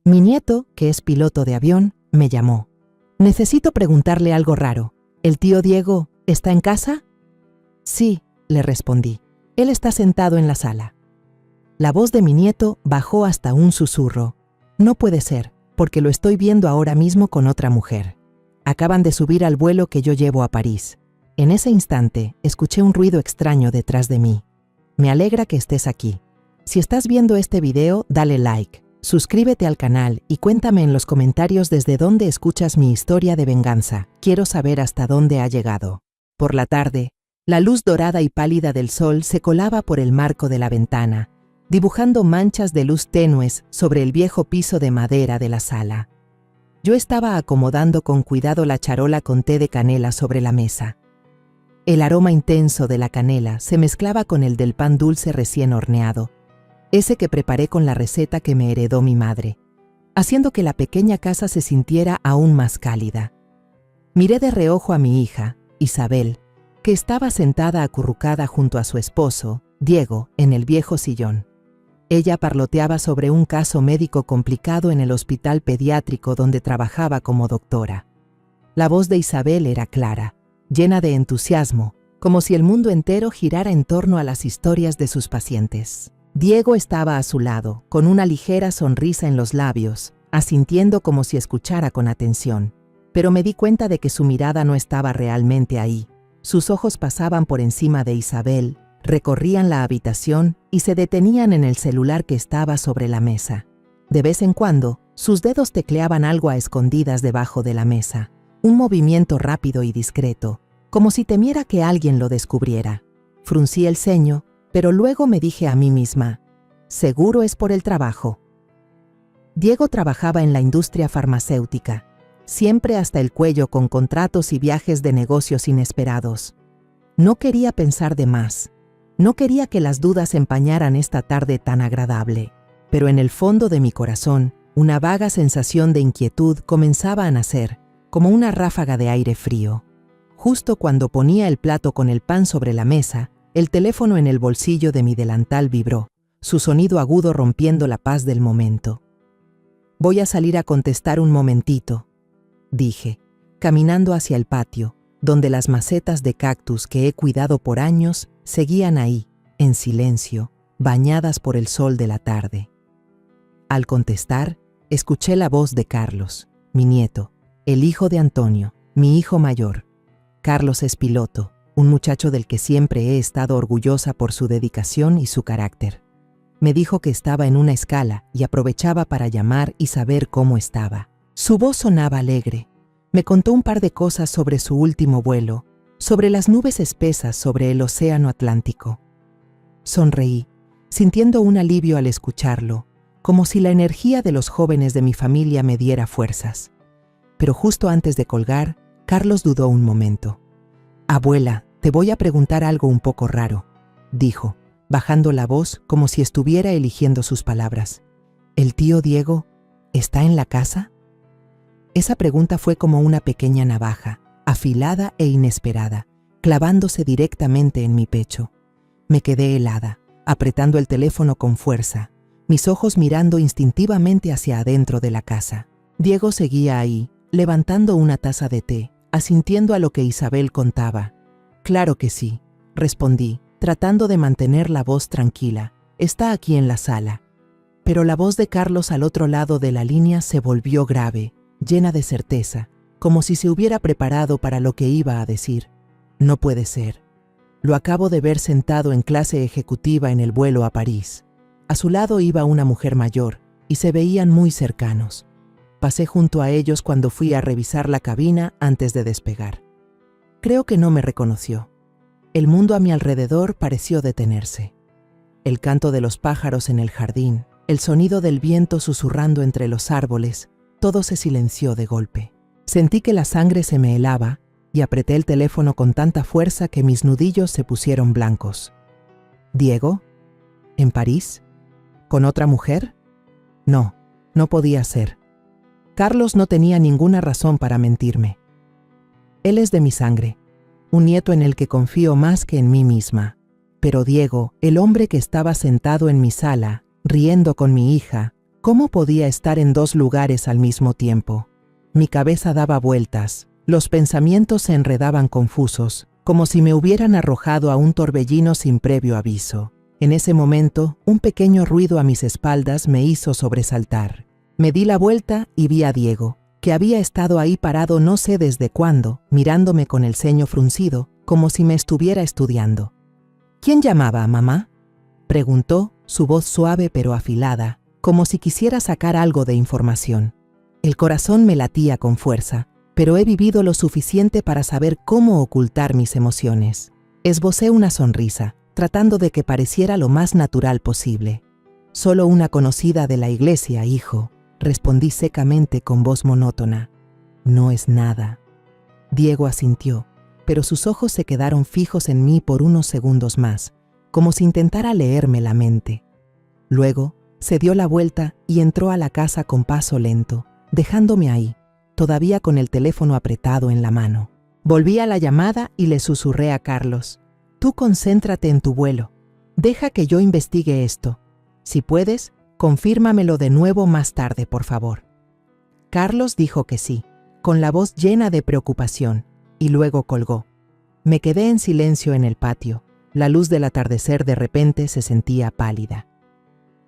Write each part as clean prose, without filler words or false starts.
Mi nieto, que es piloto de avión, me llamó. Necesito preguntarle algo raro. ¿El tío Diego está en casa? Sí, le respondí. Él está sentado en la sala. La voz de mi nieto bajó hasta un susurro. No puede ser, porque lo estoy viendo ahora mismo con otra mujer. Acaban de subir al vuelo que yo llevo a París. En ese instante, escuché un ruido extraño detrás de mí. Me alegra que estés aquí. Si estás viendo este video, dale like, suscríbete al canal y cuéntame en los comentarios desde dónde escuchas mi historia de venganza. Quiero saber hasta dónde ha llegado. Por la tarde, la luz dorada y pálida del sol se colaba por el marco de la ventana, dibujando manchas de luz tenues sobre el viejo piso de madera de la sala. Yo estaba acomodando con cuidado la charola con té de canela sobre la mesa. El aroma intenso de la canela se mezclaba con el del pan dulce recién horneado, ese que preparé con la receta que me heredó mi madre, haciendo que la pequeña casa se sintiera aún más cálida. Miré de reojo a mi hija, Isabel, que estaba sentada acurrucada junto a su esposo, Diego, en el viejo sillón. Ella parloteaba sobre un caso médico complicado en el hospital pediátrico donde trabajaba como doctora. La voz de Isabel era clara, llena de entusiasmo, como si el mundo entero girara en torno a las historias de sus pacientes. Diego estaba a su lado, con una ligera sonrisa en los labios, asintiendo como si escuchara con atención, pero me di cuenta de que su mirada no estaba realmente ahí. Sus ojos pasaban por encima de Isabel, recorrían la habitación y se detenían en el celular que estaba sobre la mesa. De vez en cuando, sus dedos tecleaban algo a escondidas debajo de la mesa, un movimiento rápido y discreto, como si temiera que alguien lo descubriera. Fruncí el ceño, pero luego me dije a mí misma, seguro es por el trabajo. Diego trabajaba en la industria farmacéutica, siempre hasta el cuello con contratos y viajes de negocios inesperados. No quería pensar de más. No quería que las dudas empañaran esta tarde tan agradable, pero en el fondo de mi corazón, una vaga sensación de inquietud comenzaba a nacer, como una ráfaga de aire frío. Justo cuando ponía el plato con el pan sobre la mesa, el teléfono en el bolsillo de mi delantal vibró, su sonido agudo rompiendo la paz del momento. Voy a salir a contestar un momentito, dije, caminando hacia el patio, donde las macetas de cactus que he cuidado por años seguían ahí, en silencio, bañadas por el sol de la tarde. Al contestar, escuché la voz de Carlos, mi nieto, el hijo de Antonio, mi hijo mayor. Carlos es piloto, un muchacho del que siempre he estado orgullosa por su dedicación y su carácter. Me dijo que estaba en una escala y aprovechaba para llamar y saber cómo estaba. Su voz sonaba alegre. Me contó un par de cosas sobre su último vuelo, sobre las nubes espesas sobre el océano Atlántico. Sonreí, sintiendo un alivio al escucharlo, como si la energía de los jóvenes de mi familia me diera fuerzas. Pero justo antes de colgar, Carlos dudó un momento. «Abuela, te voy a preguntar algo un poco raro», dijo, bajando la voz como si estuviera eligiendo sus palabras. «¿El tío Diego está en la casa?» Esa pregunta fue como una pequeña navaja, afilada e inesperada, clavándose directamente en mi pecho. Me quedé helada, apretando el teléfono con fuerza, mis ojos mirando instintivamente hacia adentro de la casa. Diego seguía ahí, levantando una taza de té, asintiendo a lo que Isabel contaba. «Claro que sí», respondí, tratando de mantener la voz tranquila. «Está aquí en la sala». Pero la voz de Carlos al otro lado de la línea se volvió grave, llena de certeza, como si se hubiera preparado para lo que iba a decir. «No puede ser. Lo acabo de ver sentado en clase ejecutiva en el vuelo a París. A su lado iba una mujer mayor, y se veían muy cercanos. Pasé junto a ellos cuando fui a revisar la cabina antes de despegar. Creo que no me reconoció. El mundo a mi alrededor pareció detenerse. El canto de los pájaros en el jardín, el sonido del viento susurrando entre los árboles, todo se silenció de golpe. Sentí que la sangre se me helaba y apreté el teléfono con tanta fuerza que mis nudillos se pusieron blancos. ¿Diego? ¿En París? ¿Con otra mujer? No, no podía ser. Carlos no tenía ninguna razón para mentirme. Él es de mi sangre, un nieto en el que confío más que en mí misma. Pero Diego, el hombre que estaba sentado en mi sala, riendo con mi hija, ¿Cómo podía estar en dos lugares al mismo tiempo? Mi cabeza daba vueltas, los pensamientos se enredaban confusos, como si me hubieran arrojado a un torbellino sin previo aviso. En ese momento, un pequeño ruido a mis espaldas me hizo sobresaltar. Me di la vuelta y vi a Diego, que había estado ahí parado no sé desde cuándo, mirándome con el ceño fruncido, como si me estuviera estudiando. ¿Quién llamaba, mamá?, preguntó, su voz suave pero afilada, como si quisiera sacar algo de información. El corazón me latía con fuerza, pero he vivido lo suficiente para saber cómo ocultar mis emociones. Esbocé una sonrisa, tratando de que pareciera lo más natural posible. Solo una conocida de la iglesia, hijo, respondí secamente con voz monótona. No es nada. Diego asintió, pero sus ojos se quedaron fijos en mí por unos segundos más, como si intentara leerme la mente. Luego, se dio la vuelta y entró a la casa con paso lento, dejándome ahí, todavía con el teléfono apretado en la mano. Volví a la llamada y le susurré a Carlos: tú concéntrate en tu vuelo. Deja que yo investigue esto. Si puedes, confírmamelo de nuevo más tarde, por favor. Carlos dijo que sí, con la voz llena de preocupación, y luego colgó. Me quedé en silencio en el patio. La luz del atardecer de repente se sentía pálida.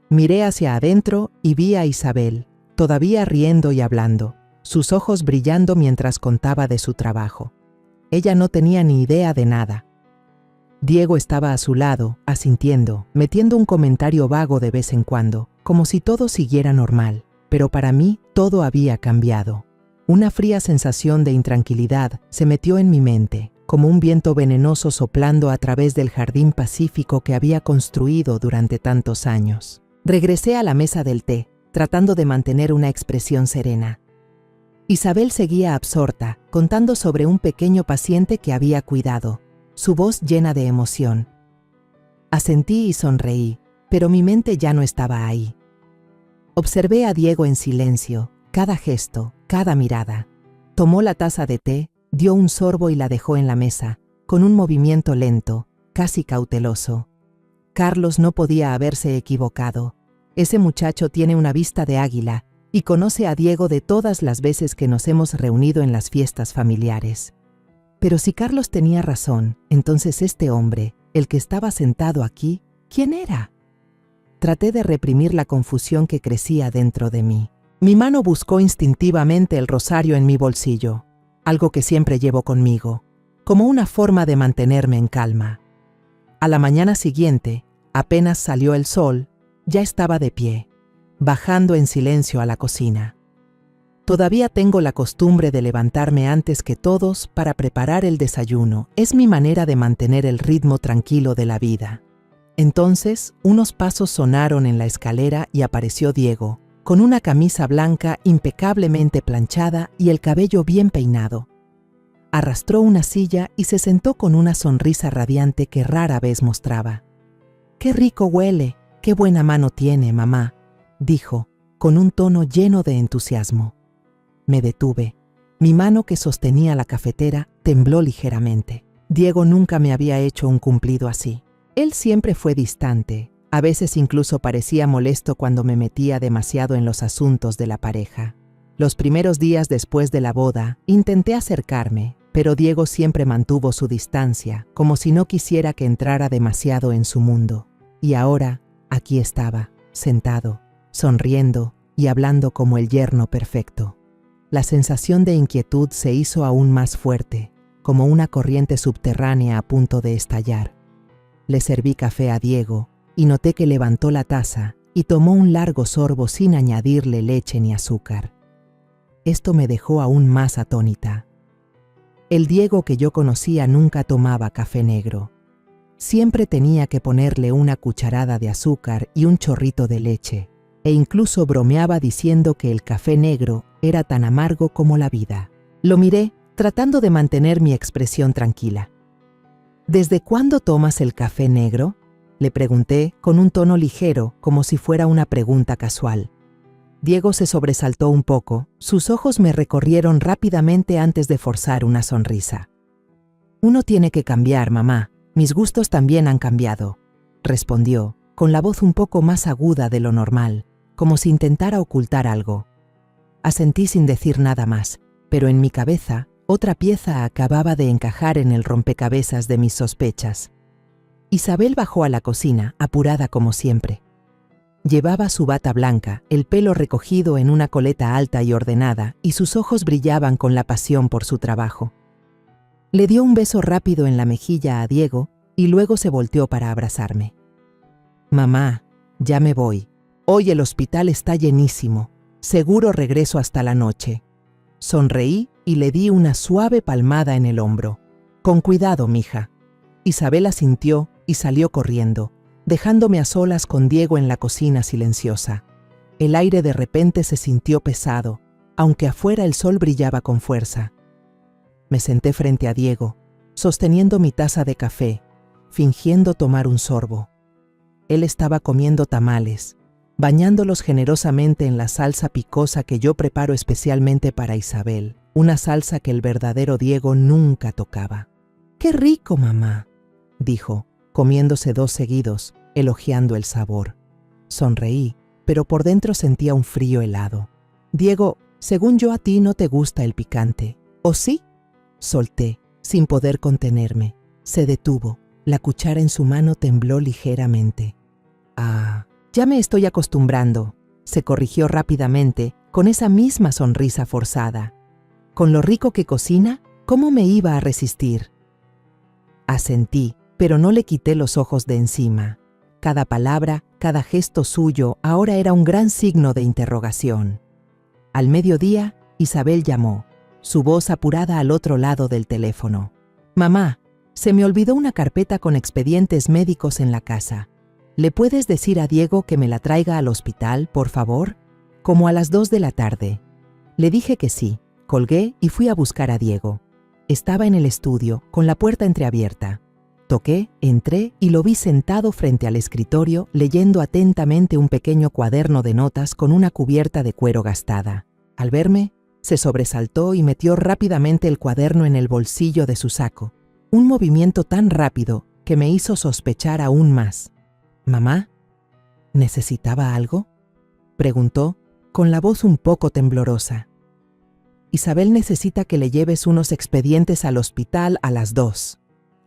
Miré hacia adentro y vi a Isabel, todavía riendo y hablando, sus ojos brillando mientras contaba de su trabajo. Ella no tenía ni idea de nada. Diego estaba a su lado, asintiendo, metiendo un comentario vago de vez en cuando, como si todo siguiera normal, pero para mí todo había cambiado. Una fría sensación de intranquilidad se metió en mi mente, como un viento venenoso soplando a través del jardín pacífico que había construido durante tantos años. Regresé a la mesa del té, tratando de mantener una expresión serena. Isabel seguía absorta, contando sobre un pequeño paciente que había cuidado, su voz llena de emoción. Asentí y sonreí, pero mi mente ya no estaba ahí. Observé a Diego en silencio, cada gesto, cada mirada. Tomó la taza de té, dio un sorbo y la dejó en la mesa, con un movimiento lento, casi cauteloso. Carlos no podía haberse equivocado. Ese muchacho tiene una vista de águila y conoce a Diego de todas las veces que nos hemos reunido en las fiestas familiares. Pero si Carlos tenía razón, entonces este hombre, el que estaba sentado aquí, ¿quién era? Traté de reprimir la confusión que crecía dentro de mí. Mi mano buscó instintivamente el rosario en mi bolsillo, algo que siempre llevo conmigo, como una forma de mantenerme en calma. A la mañana siguiente, apenas salió el sol, ya estaba de pie, bajando en silencio a la cocina. Todavía tengo la costumbre de levantarme antes que todos para preparar el desayuno. Es mi manera de mantener el ritmo tranquilo de la vida. Entonces, unos pasos sonaron en la escalera y apareció Diego, con una camisa blanca impecablemente planchada y el cabello bien peinado. Arrastró una silla y se sentó con una sonrisa radiante que rara vez mostraba. «¡Qué rico huele! ¡Qué buena mano tiene, mamá!», dijo, con un tono lleno de entusiasmo. Me detuve. Mi mano que sostenía la cafetera tembló ligeramente. Diego nunca me había hecho un cumplido así. Él siempre fue distante. A veces incluso parecía molesto cuando me metía demasiado en los asuntos de la pareja. Los primeros días después de la boda, intenté acercarme, pero Diego siempre mantuvo su distancia, como si no quisiera que entrara demasiado en su mundo. Y ahora, aquí estaba, sentado, sonriendo y hablando como el yerno perfecto. La sensación de inquietud se hizo aún más fuerte, como una corriente subterránea a punto de estallar. Le serví café a Diego y noté que levantó la taza y tomó un largo sorbo sin añadirle leche ni azúcar. Esto me dejó aún más atónita. El Diego que yo conocía nunca tomaba café negro. Siempre tenía que ponerle una cucharada de azúcar y un chorrito de leche, e incluso bromeaba diciendo que el café negro era tan amargo como la vida. Lo miré, tratando de mantener mi expresión tranquila. «¿Desde cuándo tomas el café negro?», le pregunté con un tono ligero, como si fuera una pregunta casual. Diego se sobresaltó un poco, sus ojos me recorrieron rápidamente antes de forzar una sonrisa. «Uno tiene que cambiar, mamá. Mis gustos también han cambiado», respondió, con la voz un poco más aguda de lo normal, como si intentara ocultar algo. Asentí sin decir nada más, pero en mi cabeza otra pieza acababa de encajar en el rompecabezas de mis sospechas. Isabel bajó a la cocina, apurada como siempre. Llevaba su bata blanca, el pelo recogido en una coleta alta y ordenada, y sus ojos brillaban con la pasión por su trabajo. Le dio un beso rápido en la mejilla a Diego y luego se volteó para abrazarme. «Mamá, ya me voy. Hoy el hospital está llenísimo. Seguro regreso hasta la noche». Sonreí y le di una suave palmada en el hombro. «Con cuidado, mija». Isabel asintió y salió corriendo, dejándome a solas con Diego en la cocina silenciosa. El aire de repente se sintió pesado, aunque afuera el sol brillaba con fuerza. Me senté frente a Diego, sosteniendo mi taza de café, fingiendo tomar un sorbo. Él estaba comiendo tamales, bañándolos generosamente en la salsa picosa que yo preparo especialmente para Isabel, una salsa que el verdadero Diego nunca tocaba. «¡Qué rico, mamá!», dijo, comiéndose 2 seguidos, elogiando el sabor. Sonreí, pero por dentro sentía un frío helado. «Diego, según yo a ti no te gusta el picante, ¿o sí?», solté, sin poder contenerme. Se detuvo, la cuchara en su mano tembló ligeramente. «Ah, ya me estoy acostumbrando», se corrigió rápidamente, con esa misma sonrisa forzada. «Con lo rico que cocina, ¿cómo me iba a resistir?». Asentí, pero no le quité los ojos de encima. Cada palabra, cada gesto suyo ahora era un gran signo de interrogación. Al mediodía, Isabel llamó, su voz apurada al otro lado del teléfono. «Mamá, se me olvidó una carpeta con expedientes médicos en la casa. ¿Le puedes decir a Diego que me la traiga al hospital, por favor? Como a las 2 de la tarde». Le dije que sí, colgué y fui a buscar a Diego. Estaba en el estudio, con la puerta entreabierta. Toqué, entré y lo vi sentado frente al escritorio leyendo atentamente un pequeño cuaderno de notas con una cubierta de cuero gastada. Al verme, se sobresaltó y metió rápidamente el cuaderno en el bolsillo de su saco, un movimiento tan rápido que me hizo sospechar aún más. «¿Mamá? ¿Necesitaba algo?», preguntó, con la voz un poco temblorosa. «Isabel necesita que le lleves unos expedientes al hospital a las 2»,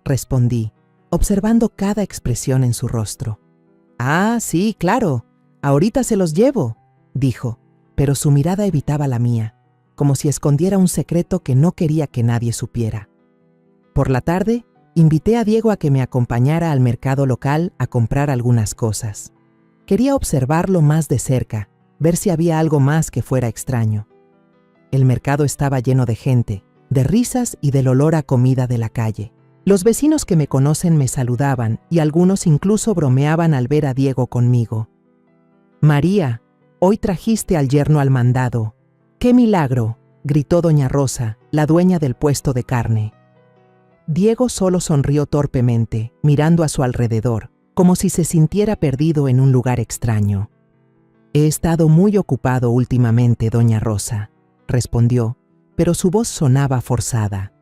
respondí, observando cada expresión en su rostro. «Ah, sí, claro, ahorita se los llevo», dijo, pero su mirada evitaba la mía, como si escondiera un secreto que no quería que nadie supiera. Por la tarde, invité a Diego a que me acompañara al mercado local a comprar algunas cosas. Quería observarlo más de cerca, ver si había algo más que fuera extraño. El mercado estaba lleno de gente, de risas y del olor a comida de la calle. Los vecinos que me conocen me saludaban y algunos incluso bromeaban al ver a Diego conmigo. «María, hoy trajiste al yerno al mandado. ¡Qué milagro!», gritó doña Rosa, la dueña del puesto de carne. Diego solo sonrió torpemente, mirando a su alrededor, como si se sintiera perdido en un lugar extraño. «He estado muy ocupado últimamente, doña Rosa», respondió, pero su voz sonaba forzada.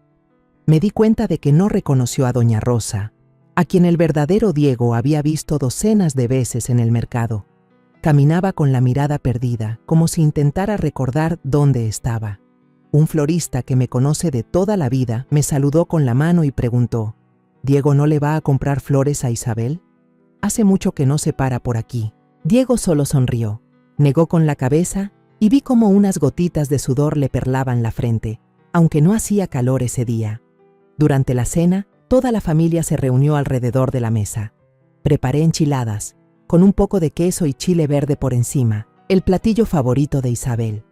Me di cuenta de que no reconoció a doña Rosa, a quien el verdadero Diego había visto docenas de veces en el mercado. Caminaba con la mirada perdida, como si intentara recordar dónde estaba. Un florista que me conoce de toda la vida me saludó con la mano y preguntó: «¿Diego no le va a comprar flores a Isabel? Hace mucho que no se para por aquí». Diego solo sonrió, negó con la cabeza y vi cómo unas gotitas de sudor le perlaban la frente, aunque no hacía calor ese día. Durante la cena, toda la familia se reunió alrededor de la mesa. Preparé enchiladas, con un poco de queso y chile verde por encima, el platillo favorito de Isabel.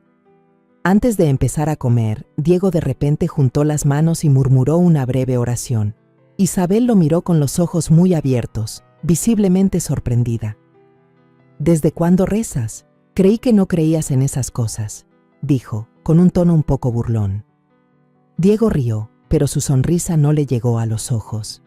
Antes de empezar a comer, Diego de repente juntó las manos y murmuró una breve oración. Isabel lo miró con los ojos muy abiertos, visiblemente sorprendida. «¿Desde cuándo rezas? Creí que no creías en esas cosas», dijo, con un tono un poco burlón. Diego rió, pero su sonrisa no le llegó a los ojos.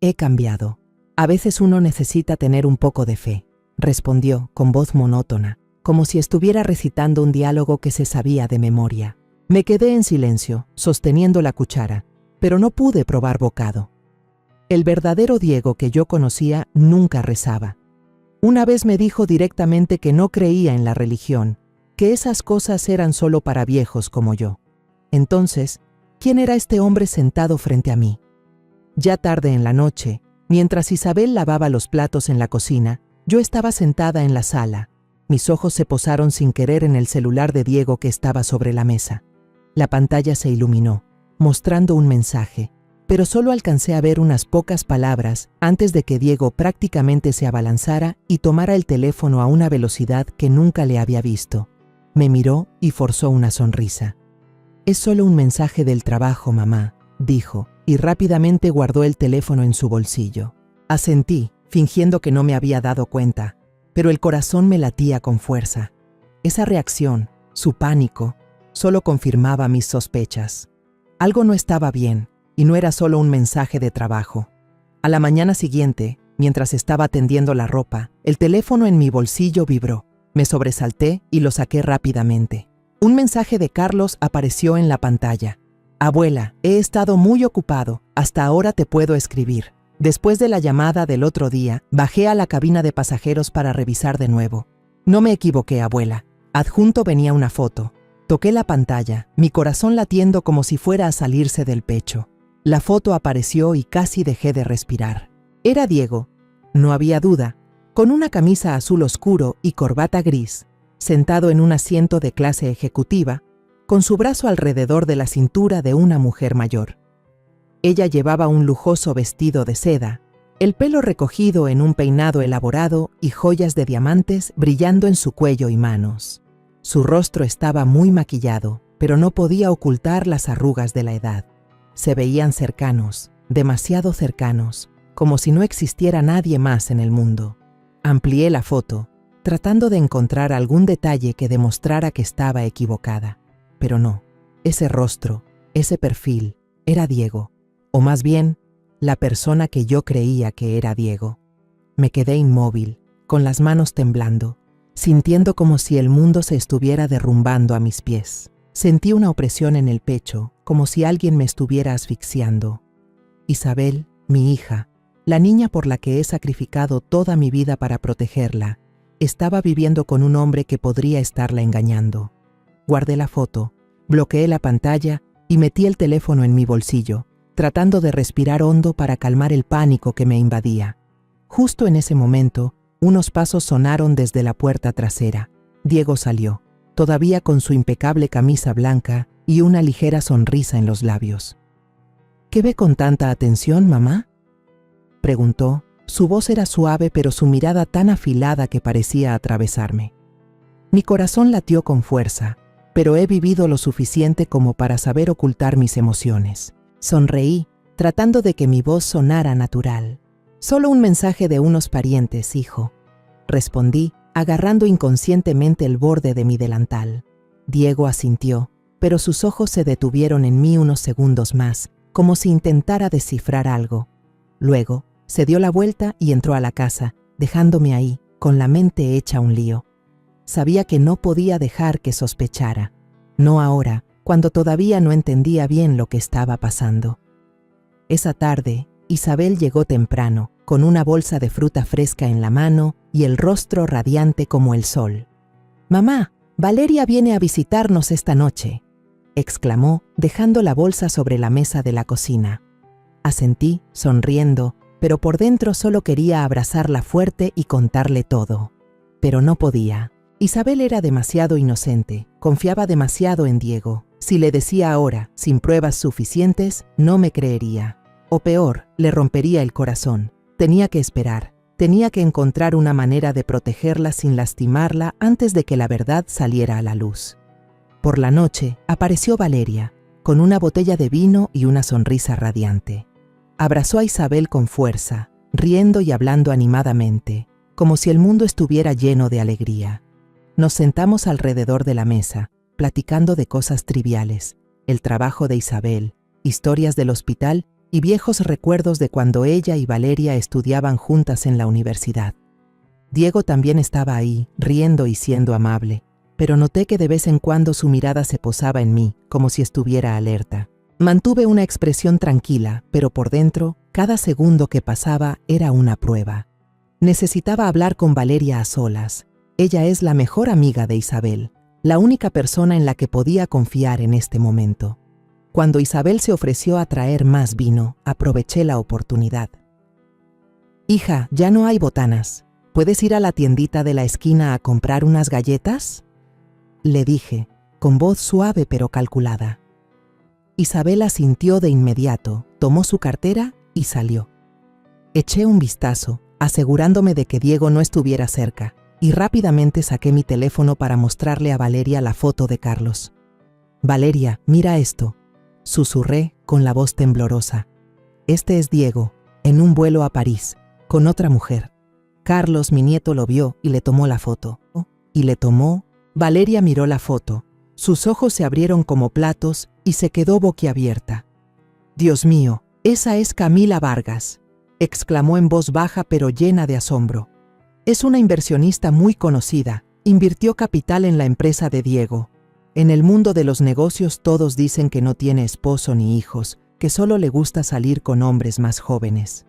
«He cambiado. A veces uno necesita tener un poco de fe», respondió con voz monótona, como si estuviera recitando un diálogo que se sabía de memoria. Me quedé en silencio, sosteniendo la cuchara, pero no pude probar bocado. El verdadero Diego que yo conocía nunca rezaba. Una vez me dijo directamente que no creía en la religión, que esas cosas eran solo para viejos como yo. Entonces, ¿quién era este hombre sentado frente a mí? Ya tarde en la noche, mientras Isabel lavaba los platos en la cocina, yo estaba sentada en la sala. Mis ojos se posaron sin querer en el celular de Diego que estaba sobre la mesa. La pantalla se iluminó, mostrando un mensaje, pero solo alcancé a ver unas pocas palabras antes de que Diego prácticamente se abalanzara y tomara el teléfono a una velocidad que nunca le había visto. Me miró y forzó una sonrisa. «Es solo un mensaje del trabajo, mamá», dijo, y rápidamente guardó el teléfono en su bolsillo. Asentí, fingiendo que no me había dado cuenta, pero el corazón me latía con fuerza. Esa reacción, su pánico, solo confirmaba mis sospechas. Algo no estaba bien, y no era solo un mensaje de trabajo. A la mañana siguiente, mientras estaba tendiendo la ropa, el teléfono en mi bolsillo vibró. Me sobresalté y lo saqué rápidamente. Un mensaje de Carlos apareció en la pantalla. «Abuela, he estado muy ocupado. Hasta ahora te puedo escribir. Después de la llamada del otro día, bajé a la cabina de pasajeros para revisar de nuevo. No me equivoqué, abuela. Adjunto venía una foto. Toqué la pantalla, mi corazón latiendo como si fuera a salirse del pecho. La foto apareció y casi dejé de respirar. Era Diego, no había duda, con una camisa azul oscuro y corbata gris, sentado en un asiento de clase ejecutiva, con su brazo alrededor de la cintura de una mujer mayor. Ella llevaba un lujoso vestido de seda, el pelo recogido en un peinado elaborado y joyas de diamantes brillando en su cuello y manos. Su rostro estaba muy maquillado, pero no podía ocultar las arrugas de la edad. Se veían cercanos, demasiado cercanos, como si no existiera nadie más en el mundo. Amplié la foto, tratando de encontrar algún detalle que demostrara que estaba equivocada. Pero no, ese rostro, ese perfil, era Diego. O más bien, la persona que yo creía que era Diego. Me quedé inmóvil, con las manos temblando, sintiendo como si el mundo se estuviera derrumbando a mis pies. Sentí una opresión en el pecho, como si alguien me estuviera asfixiando. Isabel, mi hija, la niña por la que he sacrificado toda mi vida para protegerla, estaba viviendo con un hombre que podría estarla engañando. Guardé la foto, bloqueé la pantalla y metí el teléfono en mi bolsillo, tratando de respirar hondo para calmar el pánico que me invadía. Justo en ese momento, unos pasos sonaron desde la puerta trasera. Diego salió, todavía con su impecable camisa blanca y una ligera sonrisa en los labios. «¿Qué ve con tanta atención, mamá?», preguntó. Su voz era suave, pero su mirada tan afilada que parecía atravesarme. Mi corazón latió con fuerza, pero he vivido lo suficiente como para saber ocultar mis emociones. Sonreí, tratando de que mi voz sonara natural. «Solo un mensaje de unos parientes, hijo», respondí, agarrando inconscientemente el borde de mi delantal. Diego asintió, pero sus ojos se detuvieron en mí unos segundos más, como si intentara descifrar algo. Luego, se dio la vuelta y entró a la casa, dejándome ahí, con la mente hecha un lío. Sabía que no podía dejar que sospechara. No ahora, cuando todavía no entendía bien lo que estaba pasando. Esa tarde, Isabel llegó temprano, con una bolsa de fruta fresca en la mano y el rostro radiante como el sol. «Mamá, Valeria viene a visitarnos esta noche», exclamó, dejando la bolsa sobre la mesa de la cocina. Asentí, sonriendo, pero por dentro solo quería abrazarla fuerte y contarle todo. Pero no podía. Isabel era demasiado inocente, confiaba demasiado en Diego. Si le decía ahora, sin pruebas suficientes, no me creería. O peor, le rompería el corazón. Tenía que esperar. Tenía que encontrar una manera de protegerla sin lastimarla antes de que la verdad saliera a la luz. Por la noche, apareció Valeria, con una botella de vino y una sonrisa radiante. Abrazó a Isabel con fuerza, riendo y hablando animadamente, como si el mundo estuviera lleno de alegría. Nos sentamos alrededor de la mesa, platicando de cosas triviales, el trabajo de Isabel, historias del hospital y viejos recuerdos de cuando ella y Valeria estudiaban juntas en la universidad. Diego también estaba ahí, riendo y siendo amable, pero noté que de vez en cuando su mirada se posaba en mí, como si estuviera alerta. Mantuve una expresión tranquila, pero por dentro, cada segundo que pasaba era una prueba. Necesitaba hablar con Valeria a solas. Ella es la mejor amiga de Isabel, la única persona en la que podía confiar en este momento. Cuando Isabel se ofreció a traer más vino, aproveché la oportunidad. «Hija, ya no hay botanas. ¿Puedes ir a la tiendita de la esquina a comprar unas galletas?», le dije, con voz suave pero calculada. Isabel asintió de inmediato, tomó su cartera y salió. Eché un vistazo, asegurándome de que Diego no estuviera cerca, y rápidamente saqué mi teléfono para mostrarle a Valeria la foto de Carlos. «Valeria, mira esto», susurré con la voz temblorosa. «Este es Diego, en un vuelo a París, con otra mujer». Carlos, mi nieto, lo vio y le tomó la foto. Valeria miró la foto. Sus ojos se abrieron como platos y se quedó boquiabierta. «Dios mío, esa es Camila Vargas», exclamó en voz baja pero llena de asombro. «Es una inversionista muy conocida. Invirtió capital en la empresa de Diego. En el mundo de los negocios todos dicen que no tiene esposo ni hijos, que solo le gusta salir con hombres más jóvenes».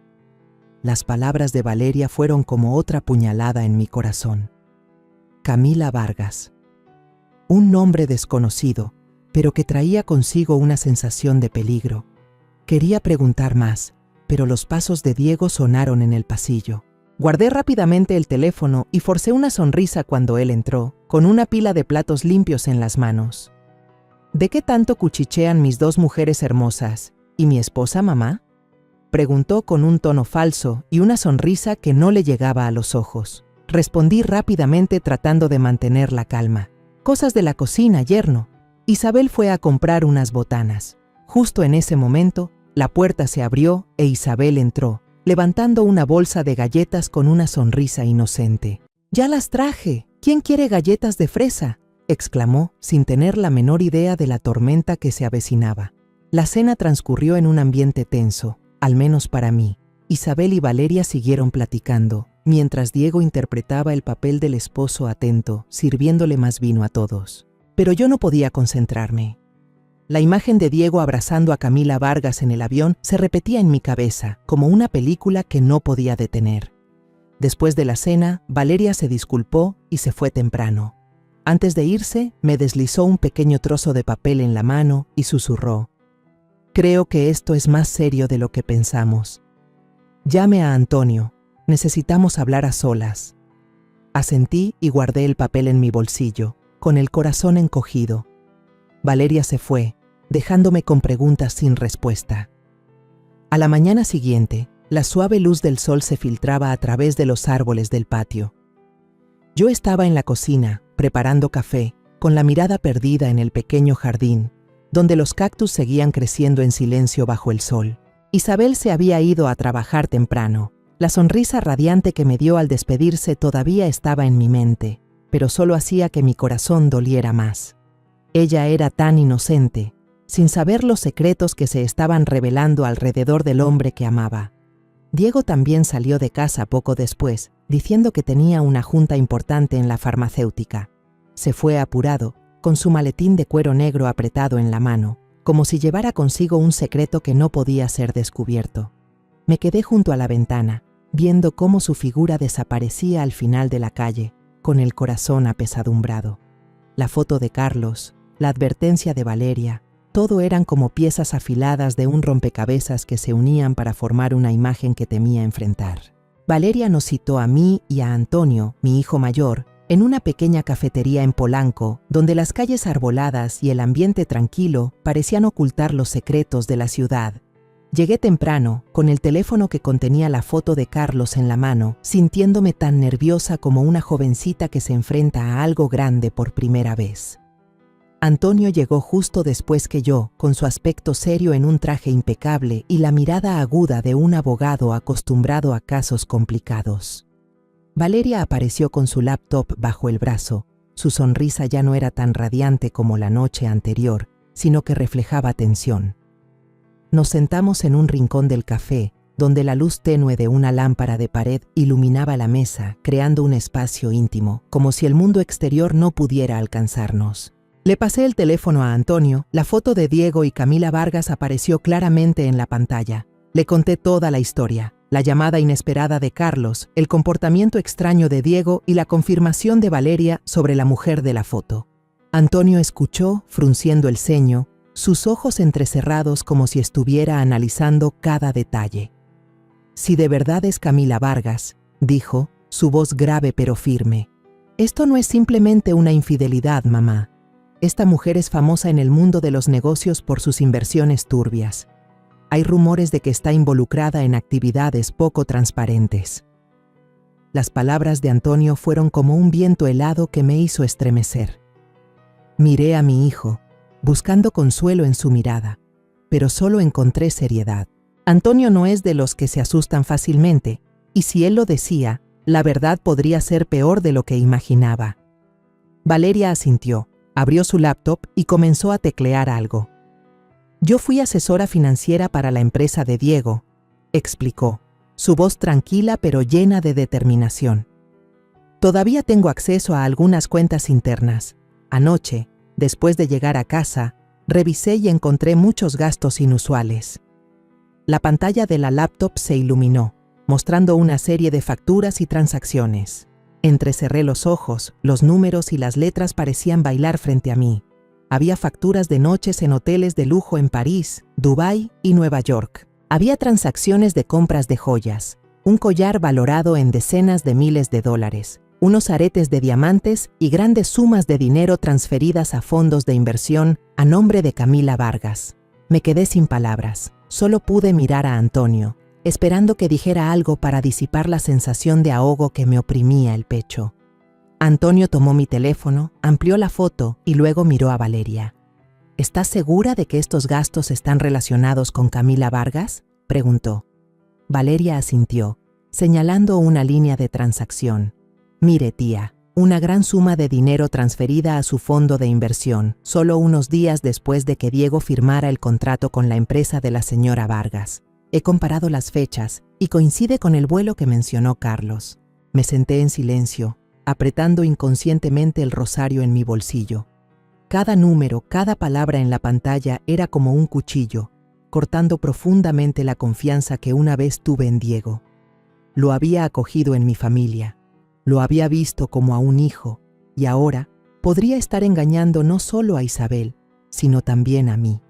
Las palabras de Valeria fueron como otra puñalada en mi corazón. Camila Vargas. Un nombre desconocido, pero que traía consigo una sensación de peligro. Quería preguntar más, pero los pasos de Diego sonaron en el pasillo. Guardé rápidamente el teléfono y forcé una sonrisa cuando él entró, con una pila de platos limpios en las manos. «¿De qué tanto cuchichean mis dos mujeres hermosas? ¿Y mi esposa, mamá?», preguntó con un tono falso y una sonrisa que no le llegaba a los ojos. Respondí rápidamente tratando de mantener la calma. «Cosas de la cocina, yerno». Isabel fue a comprar unas botanas. Justo en ese momento, la puerta se abrió e Isabel entró, levantando una bolsa de galletas con una sonrisa inocente. «Ya las traje. ¿Quién quiere galletas de fresa?», exclamó, sin tener la menor idea de la tormenta que se avecinaba. La cena transcurrió en un ambiente tenso, al menos para mí. Isabel y Valeria siguieron platicando, mientras Diego interpretaba el papel del esposo atento, sirviéndole más vino a todos. Pero yo no podía concentrarme. La imagen de Diego abrazando a Camila Vargas en el avión se repetía en mi cabeza, como una película que no podía detener. Después de la cena, Valeria se disculpó y se fue temprano. Antes de irse, me deslizó un pequeño trozo de papel en la mano y susurró: «Creo que esto es más serio de lo que pensamos. Llame a Antonio. Necesitamos hablar a solas». Asentí y guardé el papel en mi bolsillo, con el corazón encogido. Valeria se fue, dejándome con preguntas sin respuesta. A la mañana siguiente, la suave luz del sol se filtraba a través de los árboles del patio. Yo estaba en la cocina, preparando café, con la mirada perdida en el pequeño jardín, donde los cactus seguían creciendo en silencio bajo el sol. Isabel se había ido a trabajar temprano. La sonrisa radiante que me dio al despedirse todavía estaba en mi mente, pero solo hacía que mi corazón doliera más. Ella era tan inocente, sin saber los secretos que se estaban revelando alrededor del hombre que amaba. Diego también salió de casa poco después, diciendo que tenía una junta importante en la farmacéutica. Se fue apurado, con su maletín de cuero negro apretado en la mano, como si llevara consigo un secreto que no podía ser descubierto. Me quedé junto a la ventana, viendo cómo su figura desaparecía al final de la calle, con el corazón apesadumbrado. La foto de Carlos, la advertencia de Valeria, todo eran como piezas afiladas de un rompecabezas que se unían para formar una imagen que temía enfrentar. Valeria nos citó a mí y a Antonio, mi hijo mayor, en una pequeña cafetería en Polanco, donde las calles arboladas y el ambiente tranquilo parecían ocultar los secretos de la ciudad. Llegué temprano, con el teléfono que contenía la foto de Carlos en la mano, sintiéndome tan nerviosa como una jovencita que se enfrenta a algo grande por primera vez. Antonio llegó justo después que yo, con su aspecto serio en un traje impecable y la mirada aguda de un abogado acostumbrado a casos complicados. Valeria apareció con su laptop bajo el brazo. Su sonrisa ya no era tan radiante como la noche anterior, sino que reflejaba tensión. Nos sentamos en un rincón del café, donde la luz tenue de una lámpara de pared iluminaba la mesa, creando un espacio íntimo, como si el mundo exterior no pudiera alcanzarnos. Le pasé el teléfono a Antonio, la foto de Diego y Camila Vargas apareció claramente en la pantalla. Le conté toda la historia, La llamada inesperada de Carlos, el comportamiento extraño de Diego y la confirmación de Valeria sobre la mujer de la foto. Antonio escuchó, frunciendo el ceño, sus ojos entrecerrados como si estuviera analizando cada detalle. «Si de verdad es Camila Vargas», dijo, su voz grave pero firme. «Esto no es simplemente una infidelidad, mamá. Esta mujer es famosa en el mundo de los negocios por sus inversiones turbias. Hay rumores de que está involucrada en actividades poco transparentes». Las palabras de Antonio fueron como un viento helado que me hizo estremecer. Miré a mi hijo, buscando consuelo en su mirada, pero solo encontré seriedad. Antonio no es de los que se asustan fácilmente, y si él lo decía, la verdad podría ser peor de lo que imaginaba. Valeria asintió, abrió su laptop y comenzó a teclear algo. «Yo fui asesora financiera para la empresa de Diego», explicó, su voz tranquila pero llena de determinación. «Todavía tengo acceso a algunas cuentas internas. Anoche, después de llegar a casa, revisé y encontré muchos gastos inusuales». La pantalla de la laptop se iluminó, mostrando una serie de facturas y transacciones. Entrecerré los ojos, los números y las letras parecían bailar frente a mí. Había facturas de noches en hoteles de lujo en París, Dubái y Nueva York. Había transacciones de compras de joyas, un collar valorado en decenas de miles de dólares, unos aretes de diamantes y grandes sumas de dinero transferidas a fondos de inversión a nombre de Camila Vargas. Me quedé sin palabras. Solo pude mirar a Antonio, esperando que dijera algo para disipar la sensación de ahogo que me oprimía el pecho. Antonio tomó mi teléfono, amplió la foto y luego miró a Valeria. «¿Estás segura de que estos gastos están relacionados con Camila Vargas?», preguntó. Valeria asintió, señalando una línea de transacción. «Mire, tía, una gran suma de dinero transferida a su fondo de inversión, solo unos días después de que Diego firmara el contrato con la empresa de la señora Vargas. He comparado las fechas y coincide con el vuelo que mencionó Carlos». Me senté en silencio, apretando inconscientemente el rosario en mi bolsillo. Cada número, cada palabra en la pantalla era como un cuchillo, cortando profundamente la confianza que una vez tuve en Diego. Lo había acogido en mi familia. Lo había visto como a un hijo, y ahora podría estar engañando no solo a Isabel, sino también a mí.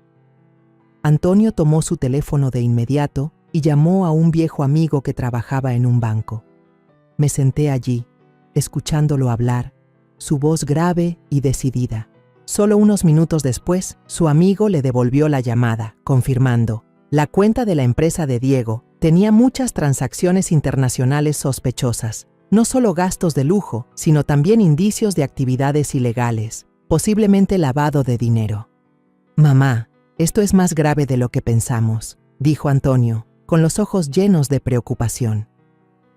Antonio tomó su teléfono de inmediato y llamó a un viejo amigo que trabajaba en un banco. Me senté allí, escuchándolo hablar, su voz grave y decidida. Solo unos minutos después, su amigo le devolvió la llamada, confirmando: la cuenta de la empresa de Diego tenía muchas transacciones internacionales sospechosas. No solo gastos de lujo, sino también indicios de actividades ilegales, posiblemente lavado de dinero. «Mamá, esto es más grave de lo que pensamos», dijo Antonio, con los ojos llenos de preocupación.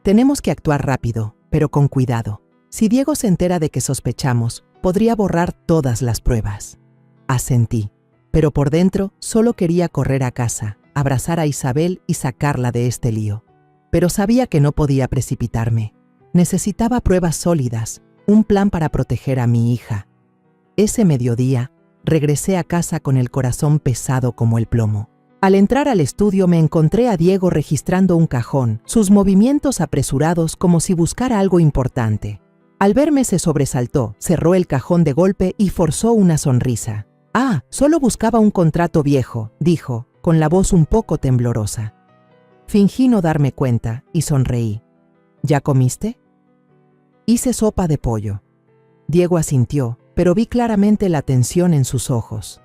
«Tenemos que actuar rápido, pero con cuidado. Si Diego se entera de que sospechamos, podría borrar todas las pruebas». Asentí, pero por dentro solo quería correr a casa, abrazar a Isabel y sacarla de este lío. Pero sabía que no podía precipitarme. Necesitaba pruebas sólidas, un plan para proteger a mi hija. Ese mediodía, regresé a casa con el corazón pesado como el plomo. Al entrar al estudio me encontré a Diego registrando un cajón, sus movimientos apresurados como si buscara algo importante. Al verme se sobresaltó, cerró el cajón de golpe y forzó una sonrisa. «Ah, solo buscaba un contrato viejo», dijo, con la voz un poco temblorosa. Fingí no darme cuenta y sonreí. «¿Ya comiste?». «Hice sopa de pollo». Diego asintió, pero vi claramente la tensión en sus ojos.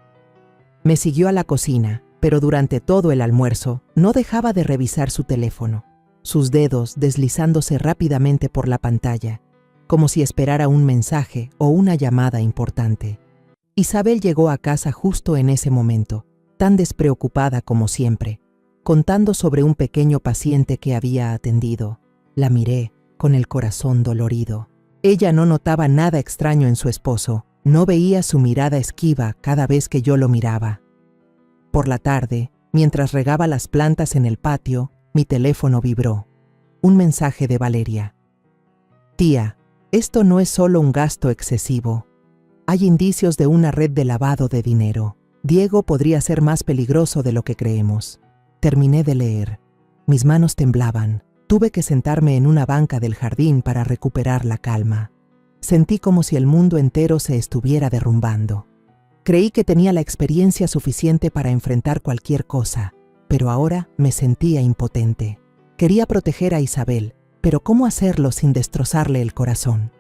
Me siguió a la cocina, pero durante todo el almuerzo no dejaba de revisar su teléfono, sus dedos deslizándose rápidamente por la pantalla, como si esperara un mensaje o una llamada importante. Isabel llegó a casa justo en ese momento, tan despreocupada como siempre, contando sobre un pequeño paciente que había atendido. La miré, con el corazón dolorido. Ella no notaba nada extraño en su esposo, no veía su mirada esquiva cada vez que yo lo miraba. Por la tarde, mientras regaba las plantas en el patio, mi teléfono vibró. Un mensaje de Valeria. «Tía, esto no es solo un gasto excesivo. Hay indicios de una red de lavado de dinero. Diego podría ser más peligroso de lo que creemos». Terminé de leer. Mis manos temblaban. Tuve que sentarme en una banca del jardín para recuperar la calma. Sentí como si el mundo entero se estuviera derrumbando. Creí que tenía la experiencia suficiente para enfrentar cualquier cosa, pero ahora me sentía impotente. Quería proteger a Isabel, pero ¿cómo hacerlo sin destrozarle el corazón?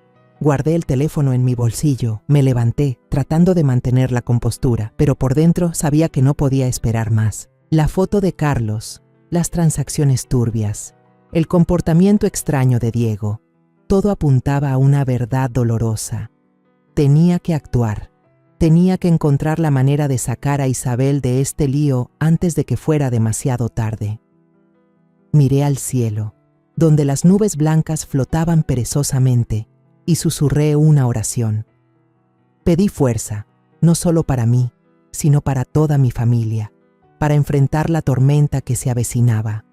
Guardé el teléfono en mi bolsillo, me levanté, tratando de mantener la compostura, pero por dentro sabía que no podía esperar más. La foto de Carlos, las transacciones turbias, el comportamiento extraño de Diego, todo apuntaba a una verdad dolorosa. Tenía que actuar. Tenía que encontrar la manera de sacar a Isabel de este lío antes de que fuera demasiado tarde. Miré al cielo, donde las nubes blancas flotaban perezosamente, y susurré una oración. Pedí fuerza, no solo para mí, sino para toda mi familia, para enfrentar la tormenta que se avecinaba.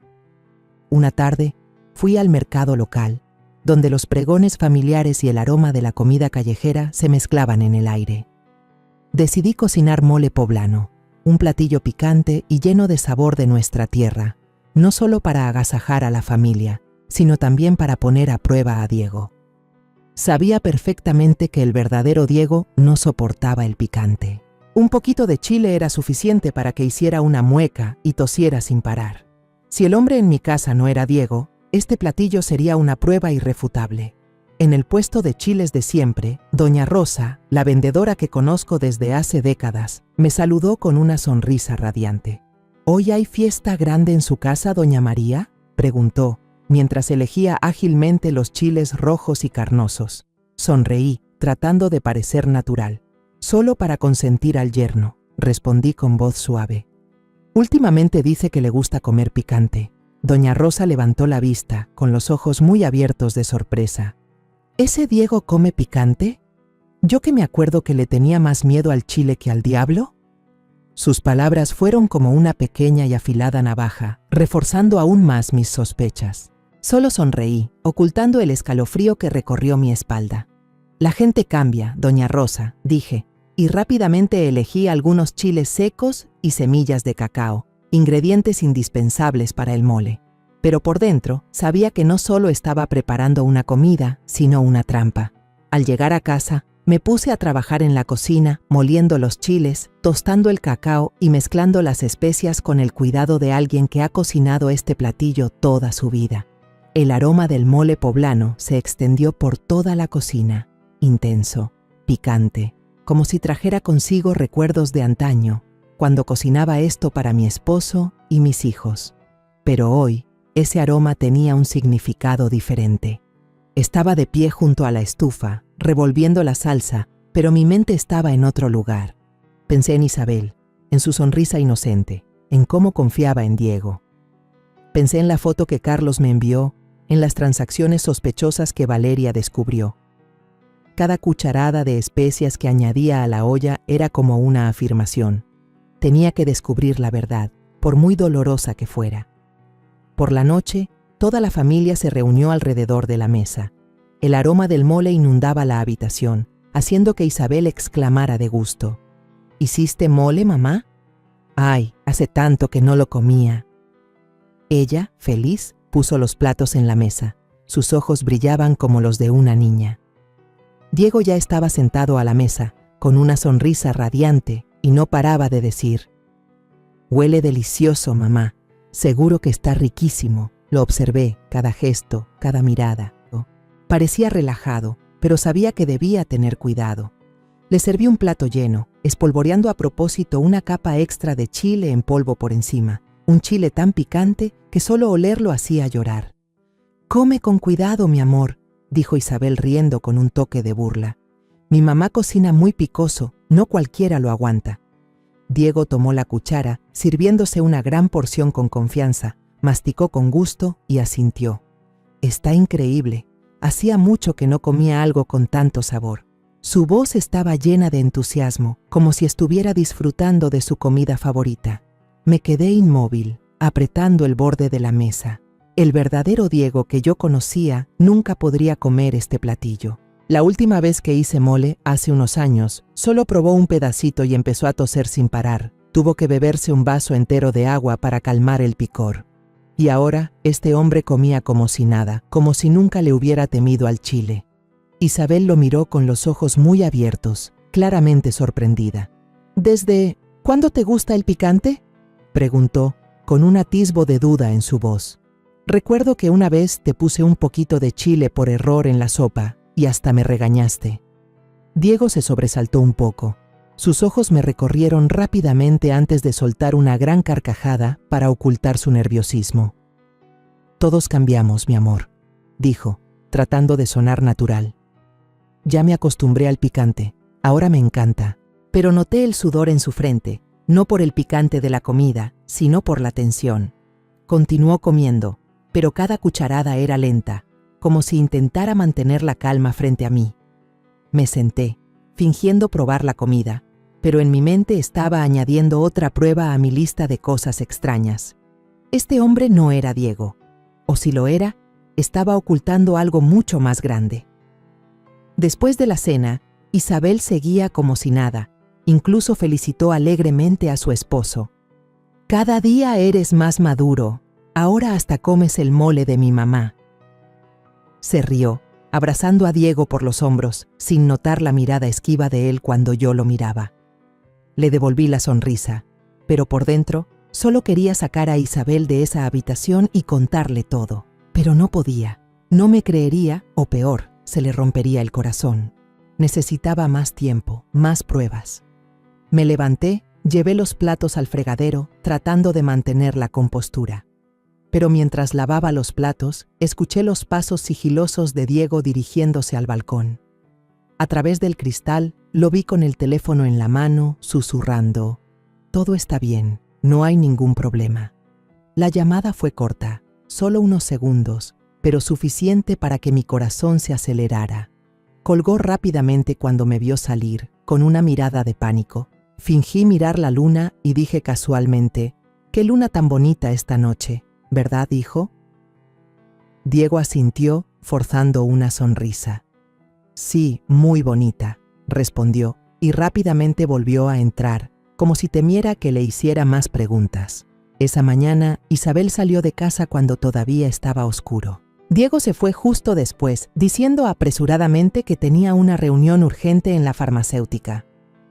Una tarde, fui al mercado local, donde los pregones familiares y el aroma de la comida callejera se mezclaban en el aire. Decidí cocinar mole poblano, un platillo picante y lleno de sabor de nuestra tierra, no solo para agasajar a la familia, sino también para poner a prueba a Diego. Sabía perfectamente que el verdadero Diego no soportaba el picante. Un poquito de chile era suficiente para que hiciera una mueca y tosiera sin parar. Si el hombre en mi casa no era Diego, este platillo sería una prueba irrefutable. En el puesto de chiles de siempre, doña Rosa, la vendedora que conozco desde hace décadas, me saludó con una sonrisa radiante. ¿Hoy hay fiesta grande en su casa, doña María?, preguntó, mientras elegía ágilmente los chiles rojos y carnosos. Sonreí, tratando de parecer natural. Solo para consentir al yerno, respondí con voz suave. Últimamente dice que le gusta comer picante. Doña Rosa levantó la vista, con los ojos muy abiertos de sorpresa. ¿Ese Diego come picante? ¿Yo que me acuerdo que le tenía más miedo al chile que al diablo? Sus palabras fueron como una pequeña y afilada navaja, reforzando aún más mis sospechas. Solo sonreí, ocultando el escalofrío que recorrió mi espalda. La gente cambia, doña Rosa, dije, y rápidamente elegí algunos chiles secos y semillas de cacao, ingredientes indispensables para el mole. Pero por dentro sabía que no solo estaba preparando una comida, sino una trampa. Al llegar a casa, me puse a trabajar en la cocina, moliendo los chiles, tostando el cacao y mezclando las especias con el cuidado de alguien que ha cocinado este platillo toda su vida. El aroma del mole poblano se extendió por toda la cocina, intenso, picante, como si trajera consigo recuerdos de antaño, cuando cocinaba esto para mi esposo y mis hijos. Pero hoy, ese aroma tenía un significado diferente. Estaba de pie junto a la estufa, revolviendo la salsa, pero mi mente estaba en otro lugar. Pensé en Isabel, en su sonrisa inocente, en cómo confiaba en Diego. Pensé en la foto que Carlos me envió, en las transacciones sospechosas que Valeria descubrió. Cada cucharada de especias que añadía a la olla era como una afirmación. Tenía que descubrir la verdad, por muy dolorosa que fuera. Por la noche, toda la familia se reunió alrededor de la mesa. El aroma del mole inundaba la habitación, haciendo que Isabel exclamara de gusto. ¿Hiciste mole, mamá? Ay, hace tanto que no lo comía. Ella, feliz, puso los platos en la mesa. Sus ojos brillaban como los de una niña. Diego ya estaba sentado a la mesa, con una sonrisa radiante, y no paraba de decir: «Huele delicioso, mamá. Seguro que está riquísimo». Lo observé, cada gesto, cada mirada. Parecía relajado, pero sabía que debía tener cuidado. Le serví un plato lleno, espolvoreando a propósito una capa extra de chile en polvo por encima, un chile tan picante que solo olerlo hacía llorar. «Come con cuidado, mi amor», dijo Isabel riendo con un toque de burla. «Mi mamá cocina muy picoso, no cualquiera lo aguanta». Diego tomó la cuchara, sirviéndose una gran porción con confianza, masticó con gusto y asintió. «Está increíble. Hacía mucho que no comía algo con tanto sabor». Su voz estaba llena de entusiasmo, como si estuviera disfrutando de su comida favorita. Me quedé inmóvil, apretando el borde de la mesa. El verdadero Diego que yo conocía nunca podría comer este platillo. La última vez que hice mole, hace unos años, solo probó un pedacito y empezó a toser sin parar. Tuvo que beberse un vaso entero de agua para calmar el picor. Y ahora este hombre comía como si nada, como si nunca le hubiera temido al chile. Isabel lo miró con los ojos muy abiertos, claramente sorprendida. «¿Desde cuándo te gusta el picante?», preguntó, con un atisbo de duda en su voz. «Recuerdo que una vez te puse un poquito de chile por error en la sopa y hasta me regañaste». Diego se sobresaltó un poco. Sus ojos me recorrieron rápidamente antes de soltar una gran carcajada para ocultar su nerviosismo. «Todos cambiamos, mi amor», dijo, tratando de sonar natural. «Ya me acostumbré al picante, ahora me encanta». Pero noté el sudor en su frente, no por el picante de la comida, sino por la tensión. Continuó comiendo, pero cada cucharada era lenta, como si intentara mantener la calma frente a mí. Me senté, fingiendo probar la comida, pero en mi mente estaba añadiendo otra prueba a mi lista de cosas extrañas. Este hombre no era Diego, o si lo era, estaba ocultando algo mucho más grande. Después de la cena, Isabel seguía como si nada. Incluso felicitó alegremente a su esposo. «Cada día eres más maduro, ahora hasta comes el mole de mi mamá». Se rió, abrazando a Diego por los hombros, sin notar la mirada esquiva de él cuando yo lo miraba. Le devolví la sonrisa, pero por dentro solo quería sacar a Isabel de esa habitación y contarle todo. Pero no podía, no me creería, o peor, se le rompería el corazón. Necesitaba más tiempo, más pruebas. Me levanté, llevé los platos al fregadero, tratando de mantener la compostura. Pero mientras lavaba los platos, escuché los pasos sigilosos de Diego dirigiéndose al balcón. A través del cristal, lo vi con el teléfono en la mano, susurrando: «Todo está bien, no hay ningún problema». La llamada fue corta, solo unos segundos, pero suficiente para que mi corazón se acelerara. Colgó rápidamente cuando me vio salir, con una mirada de pánico. Fingí mirar la luna y dije casualmente: «Qué luna tan bonita esta noche, ¿verdad, hijo?». Diego asintió, forzando una sonrisa. «Sí, muy bonita», respondió, y rápidamente volvió a entrar, como si temiera que le hiciera más preguntas. Esa mañana, Isabel salió de casa cuando todavía estaba oscuro. Diego se fue justo después, diciendo apresuradamente que tenía una reunión urgente en la farmacéutica.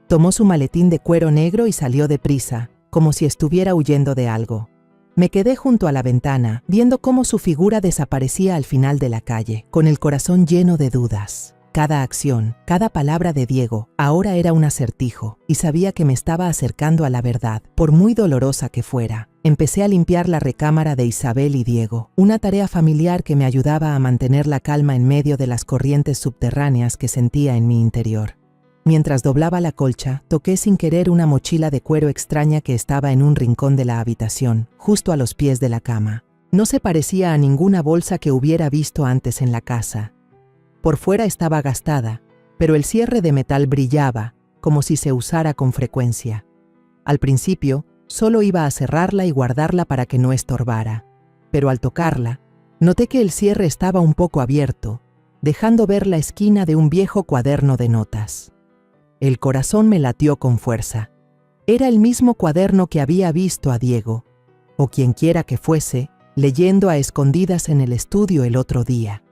Tomó su maletín de cuero negro y salió deprisa, como si estuviera huyendo de algo. Me quedé junto a la ventana, viendo cómo su figura desaparecía al final de la calle, con el corazón lleno de dudas. Cada acción, cada palabra de Diego, ahora era un acertijo, y sabía que me estaba acercando a la verdad, por muy dolorosa que fuera. Empecé a limpiar la recámara de Isabel y Diego, una tarea familiar que me ayudaba a mantener la calma en medio de las corrientes subterráneas que sentía en mi interior. Mientras doblaba la colcha, toqué sin querer una mochila de cuero extraña que estaba en un rincón de la habitación, justo a los pies de la cama. No se parecía a ninguna bolsa que hubiera visto antes en la casa. Por fuera estaba gastada, pero el cierre de metal brillaba, como si se usara con frecuencia. Al principio, solo iba a cerrarla y guardarla para que no estorbara. Pero al tocarla, noté que el cierre estaba un poco abierto, dejando ver la esquina de un viejo cuaderno de notas. El corazón me latió con fuerza. Era el mismo cuaderno que había visto a Diego, o quienquiera que fuese, leyendo a escondidas en el estudio el otro día.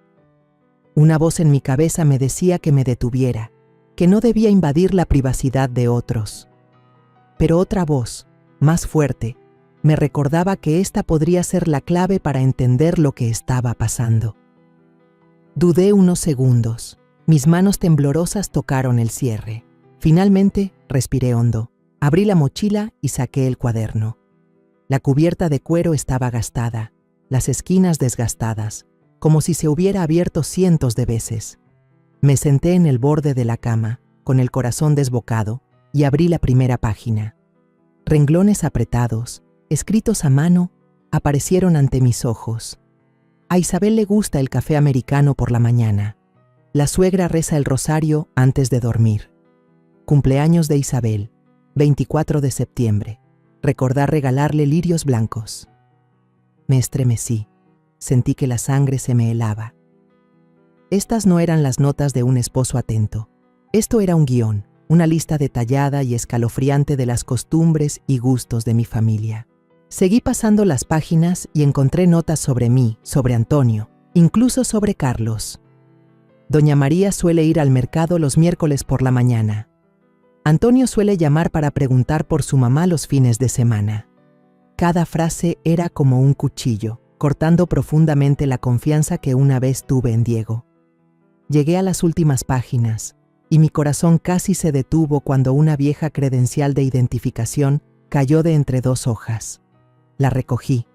Una voz en mi cabeza me decía que me detuviera, que no debía invadir la privacidad de otros. Pero otra voz, más fuerte, me recordaba que esta podría ser la clave para entender lo que estaba pasando. Dudé unos segundos. Mis manos temblorosas tocaron el cierre. Finalmente, respiré hondo. Abrí la mochila y saqué el cuaderno. La cubierta de cuero estaba gastada, las esquinas desgastadas, como si se hubiera abierto cientos de veces. Me senté en el borde de la cama, con el corazón desbocado, y abrí la primera página. Renglones apretados, escritos a mano, aparecieron ante mis ojos. A Isabel le gusta el café americano por la mañana. La suegra reza el rosario antes de dormir. Cumpleaños de Isabel, 24 de septiembre. Recordar regalarle lirios blancos. Me estremecí. Sentí que la sangre se me helaba. Estas no eran las notas de un esposo atento. Esto era un guión, una lista detallada y escalofriante de las costumbres y gustos de mi familia. Seguí pasando las páginas y encontré notas sobre mí, sobre Antonio, incluso sobre Carlos. Doña María suele ir al mercado los miércoles por la mañana. Antonio suele llamar para preguntar por su mamá los fines de semana. Cada frase era como un cuchillo, cortando profundamente la confianza que una vez tuve en Diego. Llegué a las últimas páginas, y mi corazón casi se detuvo cuando una vieja credencial de identificación cayó de entre dos hojas. La recogí.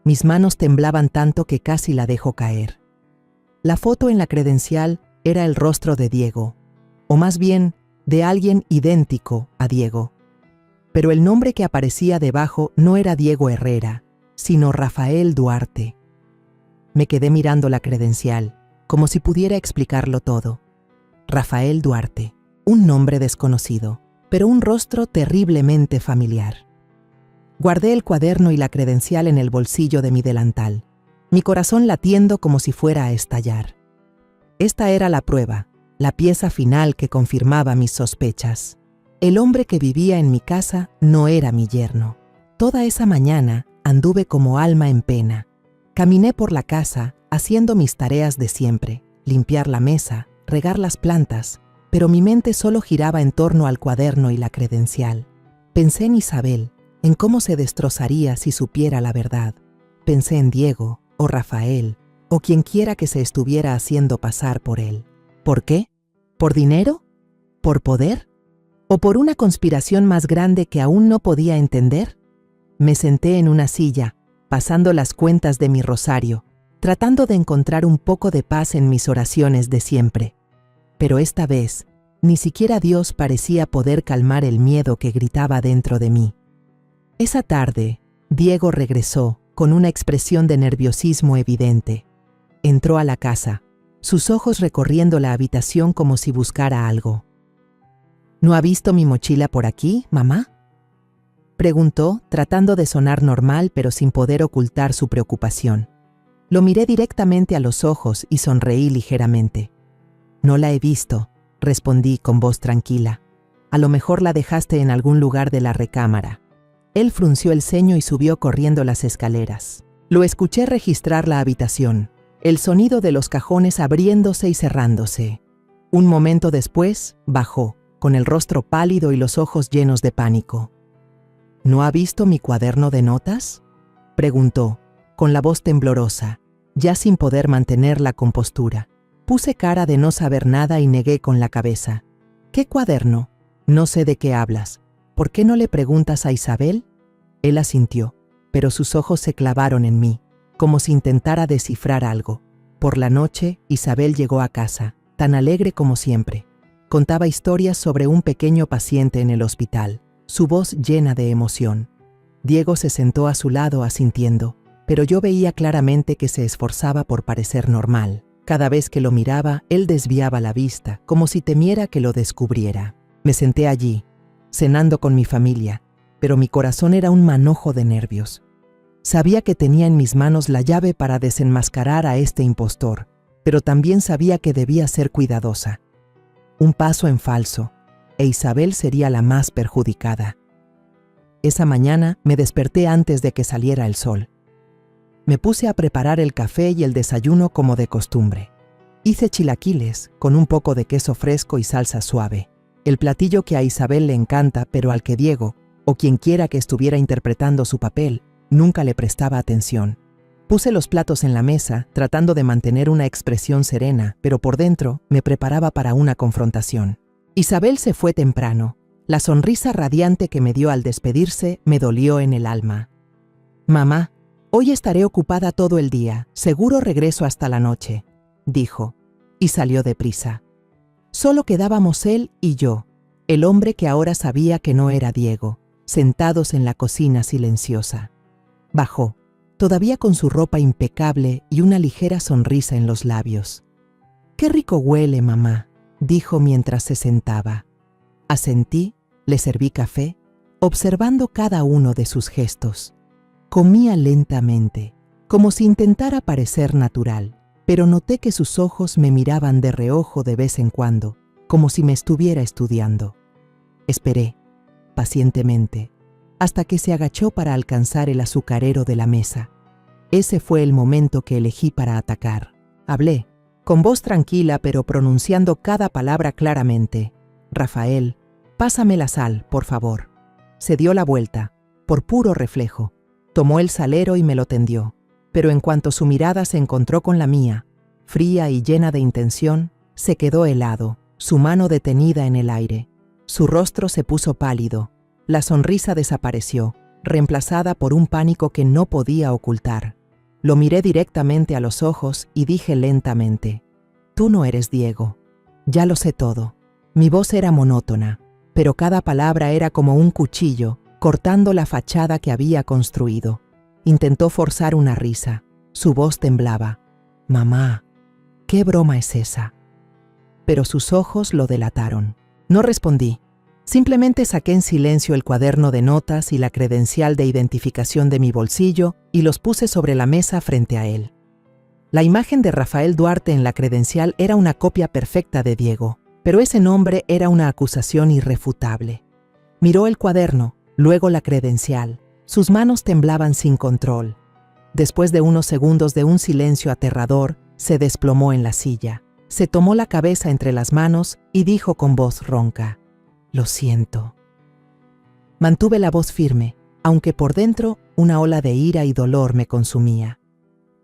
Mis manos temblaban tanto que casi la dejo caer. La foto en la credencial era el rostro de Diego, o más bien, de alguien idéntico a Diego. Pero el nombre que aparecía debajo no era Diego Herrera, sino Rafael Duarte. Me quedé mirando la credencial, como si pudiera explicarlo todo. Rafael Duarte, un nombre desconocido, pero un rostro terriblemente familiar. Guardé el cuaderno y la credencial en el bolsillo de mi delantal, mi corazón latiendo como si fuera a estallar. Esta era la prueba, la pieza final que confirmaba mis sospechas. El hombre que vivía en mi casa no era mi yerno. Toda esa mañana anduve como alma en pena. Caminé por la casa haciendo mis tareas de siempre, limpiar la mesa, regar las plantas, pero mi mente solo giraba en torno al cuaderno y la credencial. Pensé en Isabel, en cómo se destrozaría si supiera la verdad. Pensé en Diego, o Rafael, o quien quiera que se estuviera haciendo pasar por él. ¿Por qué? ¿Por dinero? ¿Por poder? ¿O por una conspiración más grande que aún no podía entender? Me senté en una silla, pasando las cuentas de mi rosario, tratando de encontrar un poco de paz en mis oraciones de siempre. Pero esta vez, ni siquiera Dios parecía poder calmar el miedo que gritaba dentro de mí. Esa tarde, Diego regresó con una expresión de nerviosismo evidente. Entró a la casa, sus ojos recorriendo la habitación como si buscara algo. ¿No ha visto mi mochila por aquí, mamá?, preguntó, tratando de sonar normal pero sin poder ocultar su preocupación. Lo miré directamente a los ojos y sonreí ligeramente. No la he visto, respondí con voz tranquila. A lo mejor la dejaste en algún lugar de la recámara. Él frunció el ceño y subió corriendo las escaleras. Lo escuché registrar la habitación, el sonido de los cajones abriéndose y cerrándose. Un momento después, bajó, con el rostro pálido y los ojos llenos de pánico. ¿No ha visto mi cuaderno de notas?, preguntó, con la voz temblorosa, ya sin poder mantener la compostura. Puse cara de no saber nada y negué con la cabeza. ¿Qué cuaderno? No sé de qué hablas. ¿Por qué no le preguntas a Isabel? Él asintió, pero sus ojos se clavaron en mí, como si intentara descifrar algo. Por la noche, Isabel llegó a casa, tan alegre como siempre. Contaba historias sobre un pequeño paciente en el hospital, su voz llena de emoción. Diego se sentó a su lado asintiendo, pero yo veía claramente que se esforzaba por parecer normal. Cada vez que lo miraba, él desviaba la vista, como si temiera que lo descubriera. Me senté allí, cenando con mi familia, pero mi corazón era un manojo de nervios. Sabía que tenía en mis manos la llave para desenmascarar a este impostor, pero también sabía que debía ser cuidadosa. Un paso en falso, e Isabel sería la más perjudicada. Esa mañana me desperté antes de que saliera el sol. Me puse a preparar el café y el desayuno como de costumbre. Hice chilaquiles con un poco de queso fresco y salsa suave, el platillo que a Isabel le encanta, pero al que Diego, o quien quiera que estuviera interpretando su papel, nunca le prestaba atención. Puse los platos en la mesa, tratando de mantener una expresión serena, pero por dentro me preparaba para una confrontación. Isabel se fue temprano. La sonrisa radiante que me dio al despedirse me dolió en el alma. «Mamá, hoy estaré ocupada todo el día, seguro regreso hasta la noche», dijo, y salió deprisa. Solo quedábamos él y yo, el hombre que ahora sabía que no era Diego, sentados en la cocina silenciosa. Bajó, todavía con su ropa impecable y una ligera sonrisa en los labios. «Qué rico huele, mamá», dijo mientras se sentaba. Asentí, le serví café, observando cada uno de sus gestos. Comía lentamente, como si intentara parecer natural, pero noté que sus ojos me miraban de reojo de vez en cuando, como si me estuviera estudiando. Esperé, pacientemente, hasta que se agachó para alcanzar el azucarero de la mesa. Ese fue el momento que elegí para atacar. Hablé, con voz tranquila pero pronunciando cada palabra claramente. «Rafael, pásame la sal, por favor». Se dio la vuelta, por puro reflejo. Tomó el salero y me lo tendió. Pero en cuanto su mirada se encontró con la mía, fría y llena de intención, se quedó helado, su mano detenida en el aire. Su rostro se puso pálido. La sonrisa desapareció, reemplazada por un pánico que no podía ocultar. Lo miré directamente a los ojos y dije lentamente: «Tú no eres Diego. Ya lo sé todo». Mi voz era monótona, pero cada palabra era como un cuchillo, cortando la fachada que había construido. Intentó forzar una risa. Su voz temblaba. «Mamá, ¿qué broma es esa?». Pero sus ojos lo delataron. No respondí. Simplemente saqué en silencio el cuaderno de notas y la credencial de identificación de mi bolsillo y los puse sobre la mesa frente a él. La imagen de Rafael Duarte en la credencial era una copia perfecta de Diego, pero ese nombre era una acusación irrefutable. Miró el cuaderno, luego la credencial. Sus manos temblaban sin control. Después de unos segundos de un silencio aterrador, se desplomó en la silla. Se tomó la cabeza entre las manos y dijo con voz ronca: «Lo siento». Mantuve la voz firme, aunque por dentro una ola de ira y dolor me consumía.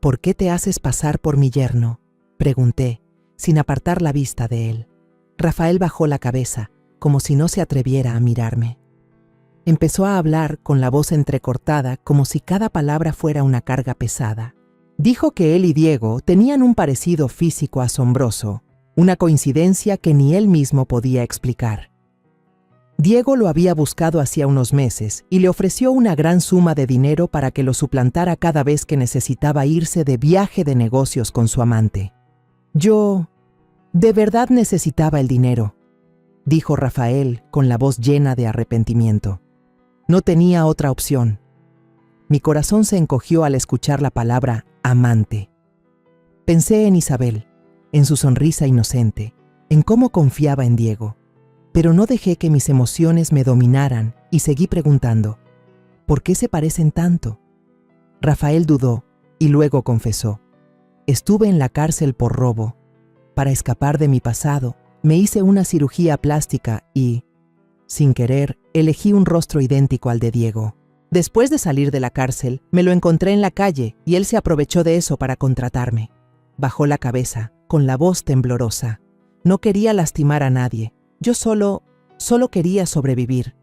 «¿Por qué te haces pasar por mi yerno?», pregunté, sin apartar la vista de él. Rafael bajó la cabeza, como si no se atreviera a mirarme. Empezó a hablar con la voz entrecortada, como si cada palabra fuera una carga pesada. Dijo que él y Diego tenían un parecido físico asombroso, una coincidencia que ni él mismo podía explicar. Diego lo había buscado hacía unos meses y le ofreció una gran suma de dinero para que lo suplantara cada vez que necesitaba irse de viaje de negocios con su amante. «Yo de verdad necesitaba el dinero», dijo Rafael con la voz llena de arrepentimiento. No tenía otra opción. Mi corazón se encogió al escuchar la palabra amante. Pensé en Isabel, en su sonrisa inocente, en cómo confiaba en Diego. Pero no dejé que mis emociones me dominaran y seguí preguntando: ¿por qué se parecen tanto? Rafael dudó y luego confesó: estuve en la cárcel por robo. Para escapar de mi pasado, me hice una cirugía plástica y, sin querer, elegí un rostro idéntico al de Diego. Después de salir de la cárcel, me lo encontré en la calle y él se aprovechó de eso para contratarme. Bajó la cabeza, con la voz temblorosa. No quería lastimar a nadie. Yo solo quería sobrevivir.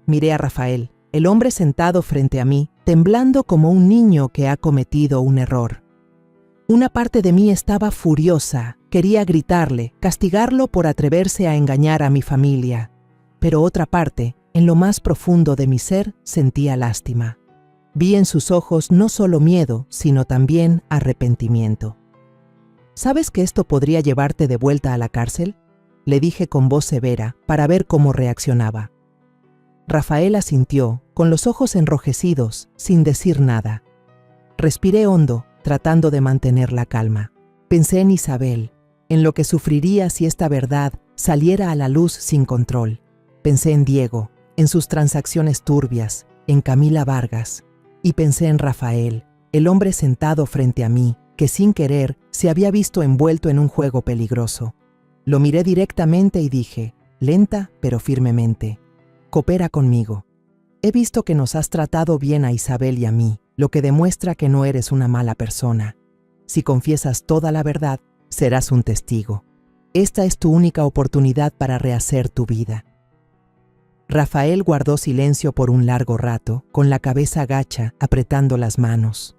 Miré a Rafael, el hombre sentado frente a mí, temblando como un niño que ha cometido un error. Una parte de mí estaba furiosa, quería gritarle, castigarlo por atreverse a engañar a mi familia. Pero otra parte, en lo más profundo de mi ser, sentía lástima. Vi en sus ojos no solo miedo, sino también arrepentimiento. ¿Sabes que esto podría llevarte de vuelta a la cárcel?, le dije con voz severa para ver cómo reaccionaba. Rafael asintió, con los ojos enrojecidos, sin decir nada. Respiré hondo, tratando de mantener la calma. Pensé en Isabel, en lo que sufriría si esta verdad saliera a la luz sin control. Pensé en Diego, en sus transacciones turbias, en Camila Vargas. Y pensé en Rafael, el hombre sentado frente a mí, que sin querer se había visto envuelto en un juego peligroso. Lo miré directamente y dije, lenta pero firmemente: coopera conmigo. He visto que nos has tratado bien a Isabel y a mí, lo que demuestra que no eres una mala persona. Si confiesas toda la verdad, serás un testigo. Esta es tu única oportunidad para rehacer tu vida. Rafael guardó silencio por un largo rato, con la cabeza gacha, apretando las manos.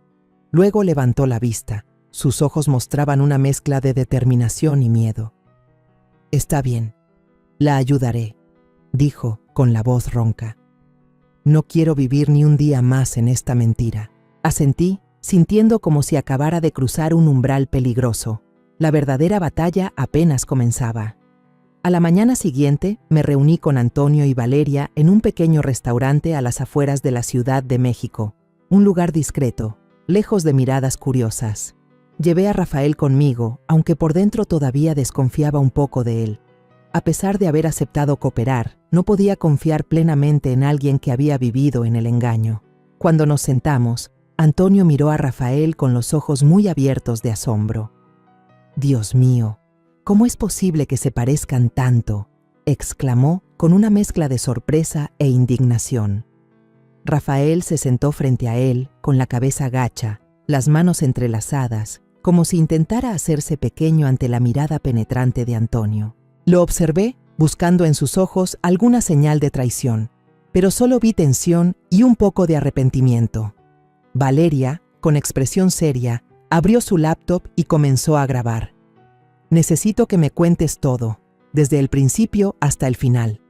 Luego levantó la vista. Sus ojos mostraban una mezcla de determinación y miedo. Está bien, la ayudaré, dijo con la voz ronca. No quiero vivir ni un día más en esta mentira. Asentí, sintiendo como si acabara de cruzar un umbral peligroso. La verdadera batalla apenas comenzaba. A la mañana siguiente me reuní con Antonio y Valeria en un pequeño restaurante a las afueras de la Ciudad de México, un lugar discreto, lejos de miradas curiosas. Llevé a Rafael conmigo, aunque por dentro todavía desconfiaba un poco de él. A pesar de haber aceptado cooperar, No podía confiar plenamente en alguien que había vivido en el engaño. Cuando nos sentamos, Antonio miró a Rafael con los ojos muy abiertos de asombro. «Dios mío, ¿cómo es posible que se parezcan tanto?», exclamó con una mezcla de sorpresa e indignación. Rafael se sentó frente a él, con la cabeza gacha, las manos entrelazadas, como si intentara hacerse pequeño ante la mirada penetrante de Antonio. Lo observé, buscando en sus ojos alguna señal de traición, pero solo vi tensión y un poco de arrepentimiento. Valeria, con expresión seria, abrió su laptop y comenzó a grabar. «Necesito que me cuentes todo, desde el principio hasta el final»,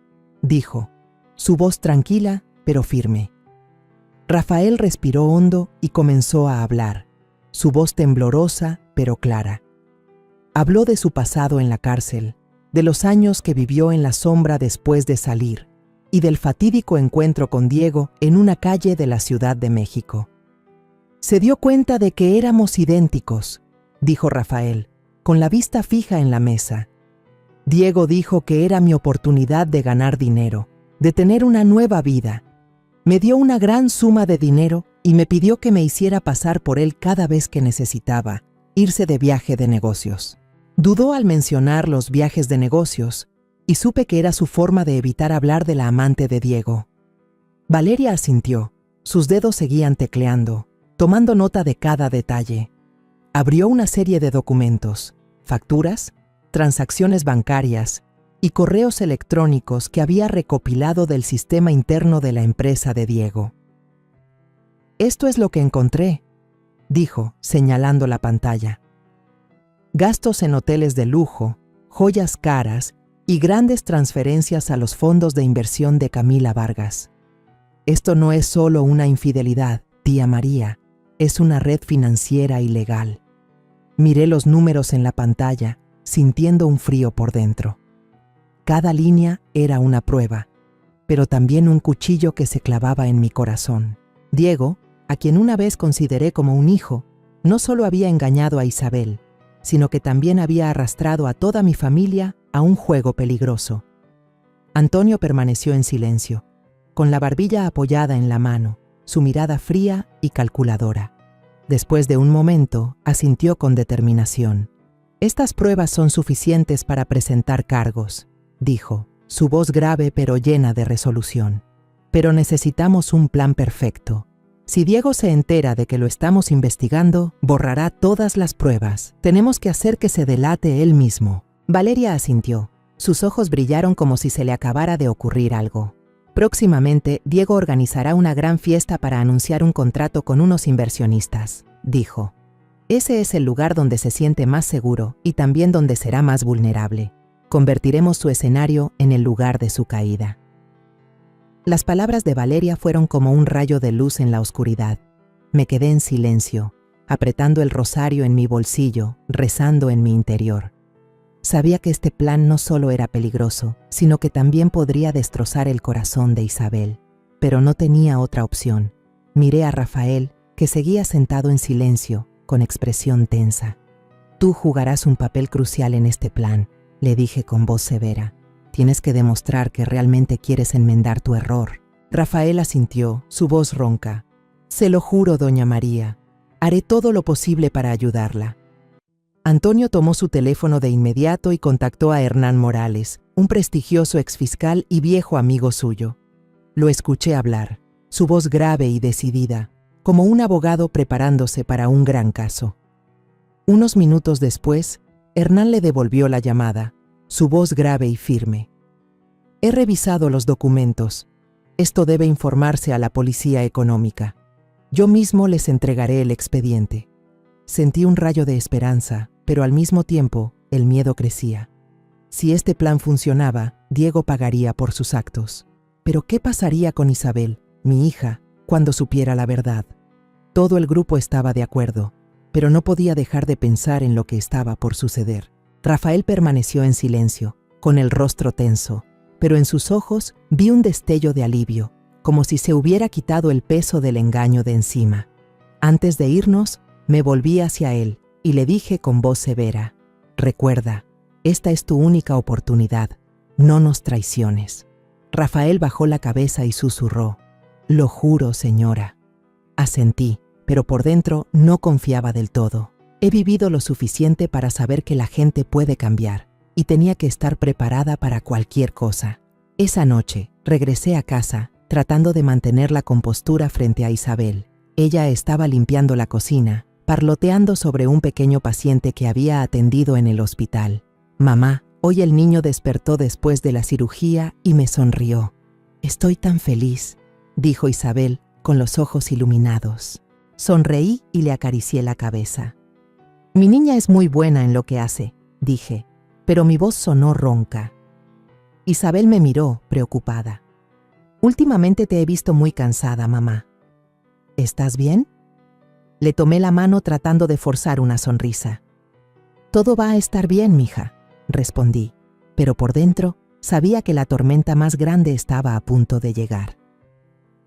dijo, su voz tranquila pero firme. Rafael respiró hondo y comenzó a hablar, su voz temblorosa pero clara. Habló de su pasado en la cárcel, de los años que vivió en la sombra después de salir, y del fatídico encuentro con Diego en una calle de la Ciudad de México. «Se dio cuenta de que éramos idénticos», dijo Rafael, con la vista fija en la mesa. «Diego dijo que era mi oportunidad de ganar dinero, de tener una nueva vida. Me dio una gran suma de dinero y me pidió que me hiciera pasar por él cada vez que necesitaba irse de viaje de negocios». Dudó al mencionar los viajes de negocios y supe que era su forma de evitar hablar de la amante de Diego. Valeria asintió. Sus dedos seguían tecleando, tomando nota de cada detalle. Abrió una serie de documentos, facturas, transacciones bancarias y correos electrónicos que había recopilado del sistema interno de la empresa de Diego. «Esto es lo que encontré», dijo, señalando la pantalla. Gastos en hoteles de lujo, joyas caras y grandes transferencias a los fondos de inversión de Camila Vargas. «Esto no es solo una infidelidad, tía María, es una red financiera ilegal». Miré los números en la pantalla, sintiendo un frío por dentro. Cada línea era una prueba, pero también un cuchillo que se clavaba en mi corazón. Diego, a quien una vez consideré como un hijo, no solo había engañado a Isabel, sino que también había arrastrado a toda mi familia a un juego peligroso. Antonio permaneció en silencio, con la barbilla apoyada en la mano, su mirada fría y calculadora. Después de un momento, asintió con determinación. «Estas pruebas son suficientes para presentar cargos», dijo, su voz grave pero llena de resolución. «Pero necesitamos un plan perfecto. Si Diego se entera de que lo estamos investigando, borrará todas las pruebas. Tenemos que hacer que se delate él mismo». Valeria asintió. Sus ojos brillaron como si se le acabara de ocurrir algo. «Próximamente, Diego organizará una gran fiesta para anunciar un contrato con unos inversionistas», dijo. «Ese es el lugar donde se siente más seguro y también donde será más vulnerable. Convertiremos su escenario en el lugar de su caída». Las palabras de Valeria fueron como un rayo de luz en la oscuridad. Me quedé en silencio, apretando el rosario en mi bolsillo, rezando en mi interior. Sabía que este plan no solo era peligroso, sino que también podría destrozar el corazón de Isabel. Pero no tenía otra opción. Miré a Rafael, que seguía sentado en silencio, con expresión tensa. «Tú jugarás un papel crucial en este plan», le dije con voz severa. «Tienes que demostrar que realmente quieres enmendar tu error». Rafael asintió, su voz ronca. «Se lo juro, doña María. Haré todo lo posible para ayudarla». Antonio tomó su teléfono de inmediato y contactó a Hernán Morales, un prestigioso exfiscal y viejo amigo suyo. Lo escuché hablar, su voz grave y decidida, como un abogado preparándose para un gran caso. Unos minutos después, Hernán le devolvió la llamada, su voz grave y firme. «He revisado los documentos. Esto debe informarse a la policía económica. Yo mismo les entregaré el expediente». Sentí un rayo de esperanza, pero al mismo tiempo el miedo crecía. Si este plan funcionaba, Diego pagaría por sus actos. Pero ¿qué pasaría con Isabel, mi hija, cuando supiera la verdad? Todo el grupo estaba de acuerdo, pero no podía dejar de pensar en lo que estaba por suceder. Rafael permaneció en silencio, con el rostro tenso, pero en sus ojos vi un destello de alivio, como si se hubiera quitado el peso del engaño de encima. Antes de irnos, me volví hacia él y le dije con voz severa: «Recuerda, esta es tu única oportunidad. No nos traiciones». Rafael bajó la cabeza y susurró: «Lo juro, señora». Asentí, pero por dentro no confiaba del todo. He vivido lo suficiente para saber que la gente puede cambiar, y tenía que estar preparada para cualquier cosa. Esa noche, regresé a casa, tratando de mantener la compostura frente a Isabel. Ella estaba limpiando la cocina, parloteando sobre un pequeño paciente que había atendido en el hospital. «Mamá, hoy el niño despertó después de la cirugía y me sonrió». «Estoy tan feliz», dijo Isabel, con los ojos iluminados. Sonreí y le acaricié la cabeza. «Mi niña es muy buena en lo que hace», dije, pero mi voz sonó ronca. Isabel me miró, preocupada. «Últimamente te he visto muy cansada, mamá». «¿Estás bien?». Le tomé la mano tratando de forzar una sonrisa. «Todo va a estar bien, mija», respondí, pero por dentro sabía que la tormenta más grande estaba a punto de llegar.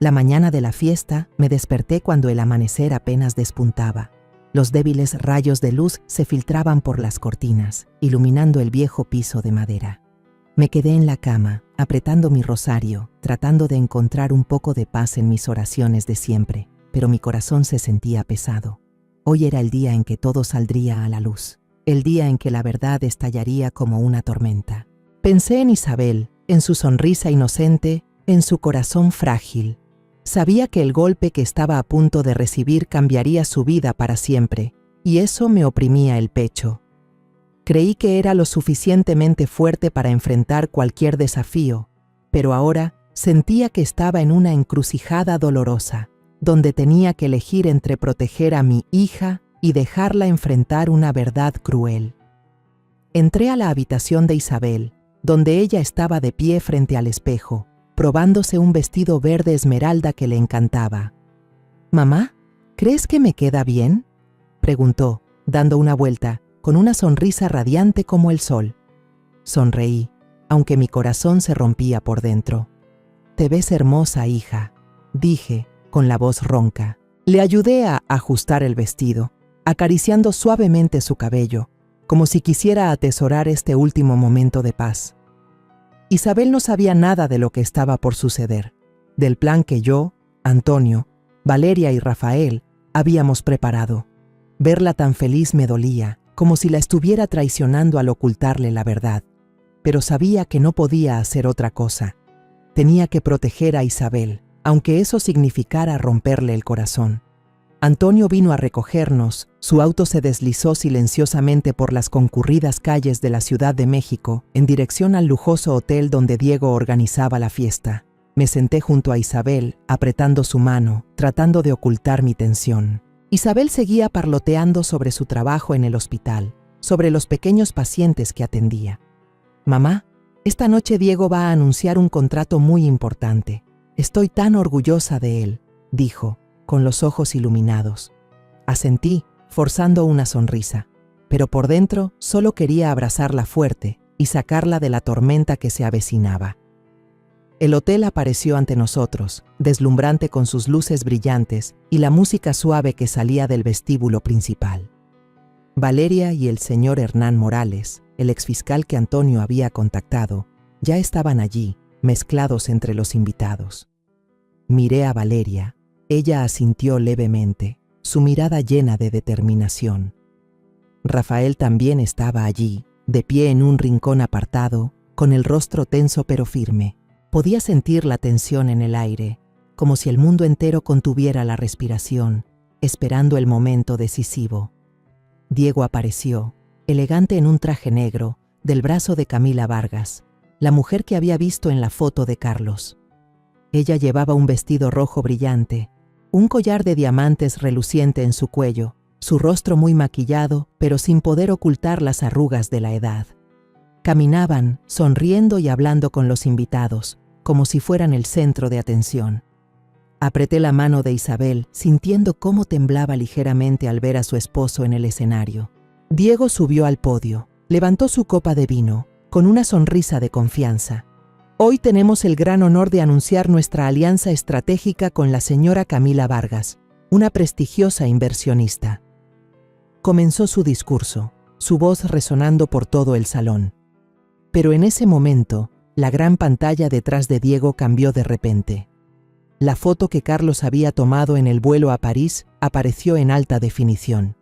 La mañana de la fiesta me desperté cuando el amanecer apenas despuntaba. Los débiles rayos de luz se filtraban por las cortinas, iluminando el viejo piso de madera. Me quedé en la cama, apretando mi rosario, tratando de encontrar un poco de paz en mis oraciones de siempre, pero mi corazón se sentía pesado. Hoy era el día en que todo saldría a la luz, el día en que la verdad estallaría como una tormenta. Pensé en Isabel, en su sonrisa inocente, en su corazón frágil. Sabía que el golpe que estaba a punto de recibir cambiaría su vida para siempre, y eso me oprimía el pecho. Creí que era lo suficientemente fuerte para enfrentar cualquier desafío, pero ahora sentía que estaba en una encrucijada dolorosa, donde tenía que elegir entre proteger a mi hija y dejarla enfrentar una verdad cruel. Entré a la habitación de Isabel, donde ella estaba de pie frente al espejo, probándose un vestido verde esmeralda que le encantaba. «Mamá, ¿crees que me queda bien?», preguntó, dando una vuelta, con una sonrisa radiante como el sol. Sonreí, aunque mi corazón se rompía por dentro. «Te ves hermosa, hija», dije, con la voz ronca. Le ayudé a ajustar el vestido, acariciando suavemente su cabello, como si quisiera atesorar este último momento de paz. Isabel no sabía nada de lo que estaba por suceder, del plan que yo, Antonio, Valeria y Rafael habíamos preparado. Verla tan feliz me dolía, como si la estuviera traicionando al ocultarle la verdad, pero sabía que no podía hacer otra cosa. Tenía que proteger a Isabel, aunque eso significara romperle el corazón. Antonio vino a recogernos, su auto se deslizó silenciosamente por las concurridas calles de la Ciudad de México en dirección al lujoso hotel donde Diego organizaba la fiesta. Me senté junto a Isabel, apretando su mano, tratando de ocultar mi tensión. Isabel seguía parloteando sobre su trabajo en el hospital, sobre los pequeños pacientes que atendía. «Mamá, esta noche Diego va a anunciar un contrato muy importante. Estoy tan orgullosa de él», dijo, con los ojos iluminados. Asentí, forzando una sonrisa, pero por dentro solo quería abrazarla fuerte y sacarla de la tormenta que se avecinaba. El hotel apareció ante nosotros, deslumbrante con sus luces brillantes y la música suave que salía del vestíbulo principal. Valeria y el señor Hernán Morales, el exfiscal que Antonio había contactado, ya estaban allí, mezclados entre los invitados. Miré a Valeria. Ella asintió levemente, su mirada llena de determinación. Rafael también estaba allí, de pie en un rincón apartado, con el rostro tenso pero firme. Podía sentir la tensión en el aire, como si el mundo entero contuviera la respiración, esperando el momento decisivo. Diego apareció, elegante en un traje negro, del brazo de Camila Vargas, la mujer que había visto en la foto de Carlos. Ella llevaba un vestido rojo brillante, un collar de diamantes reluciente en su cuello, su rostro muy maquillado, pero sin poder ocultar las arrugas de la edad. Caminaban, sonriendo y hablando con los invitados, como si fueran el centro de atención. Apreté la mano de Isabel, sintiendo cómo temblaba ligeramente al ver a su esposo en el escenario. Diego subió al podio, levantó su copa de vino, con una sonrisa de confianza. «Hoy tenemos el gran honor de anunciar nuestra alianza estratégica con la señora Camila Vargas, una prestigiosa inversionista». Comenzó su discurso, su voz resonando por todo el salón. Pero en ese momento, La gran pantalla detrás de Diego cambió de repente. La foto que Carlos había tomado en el vuelo a París apareció en alta definición.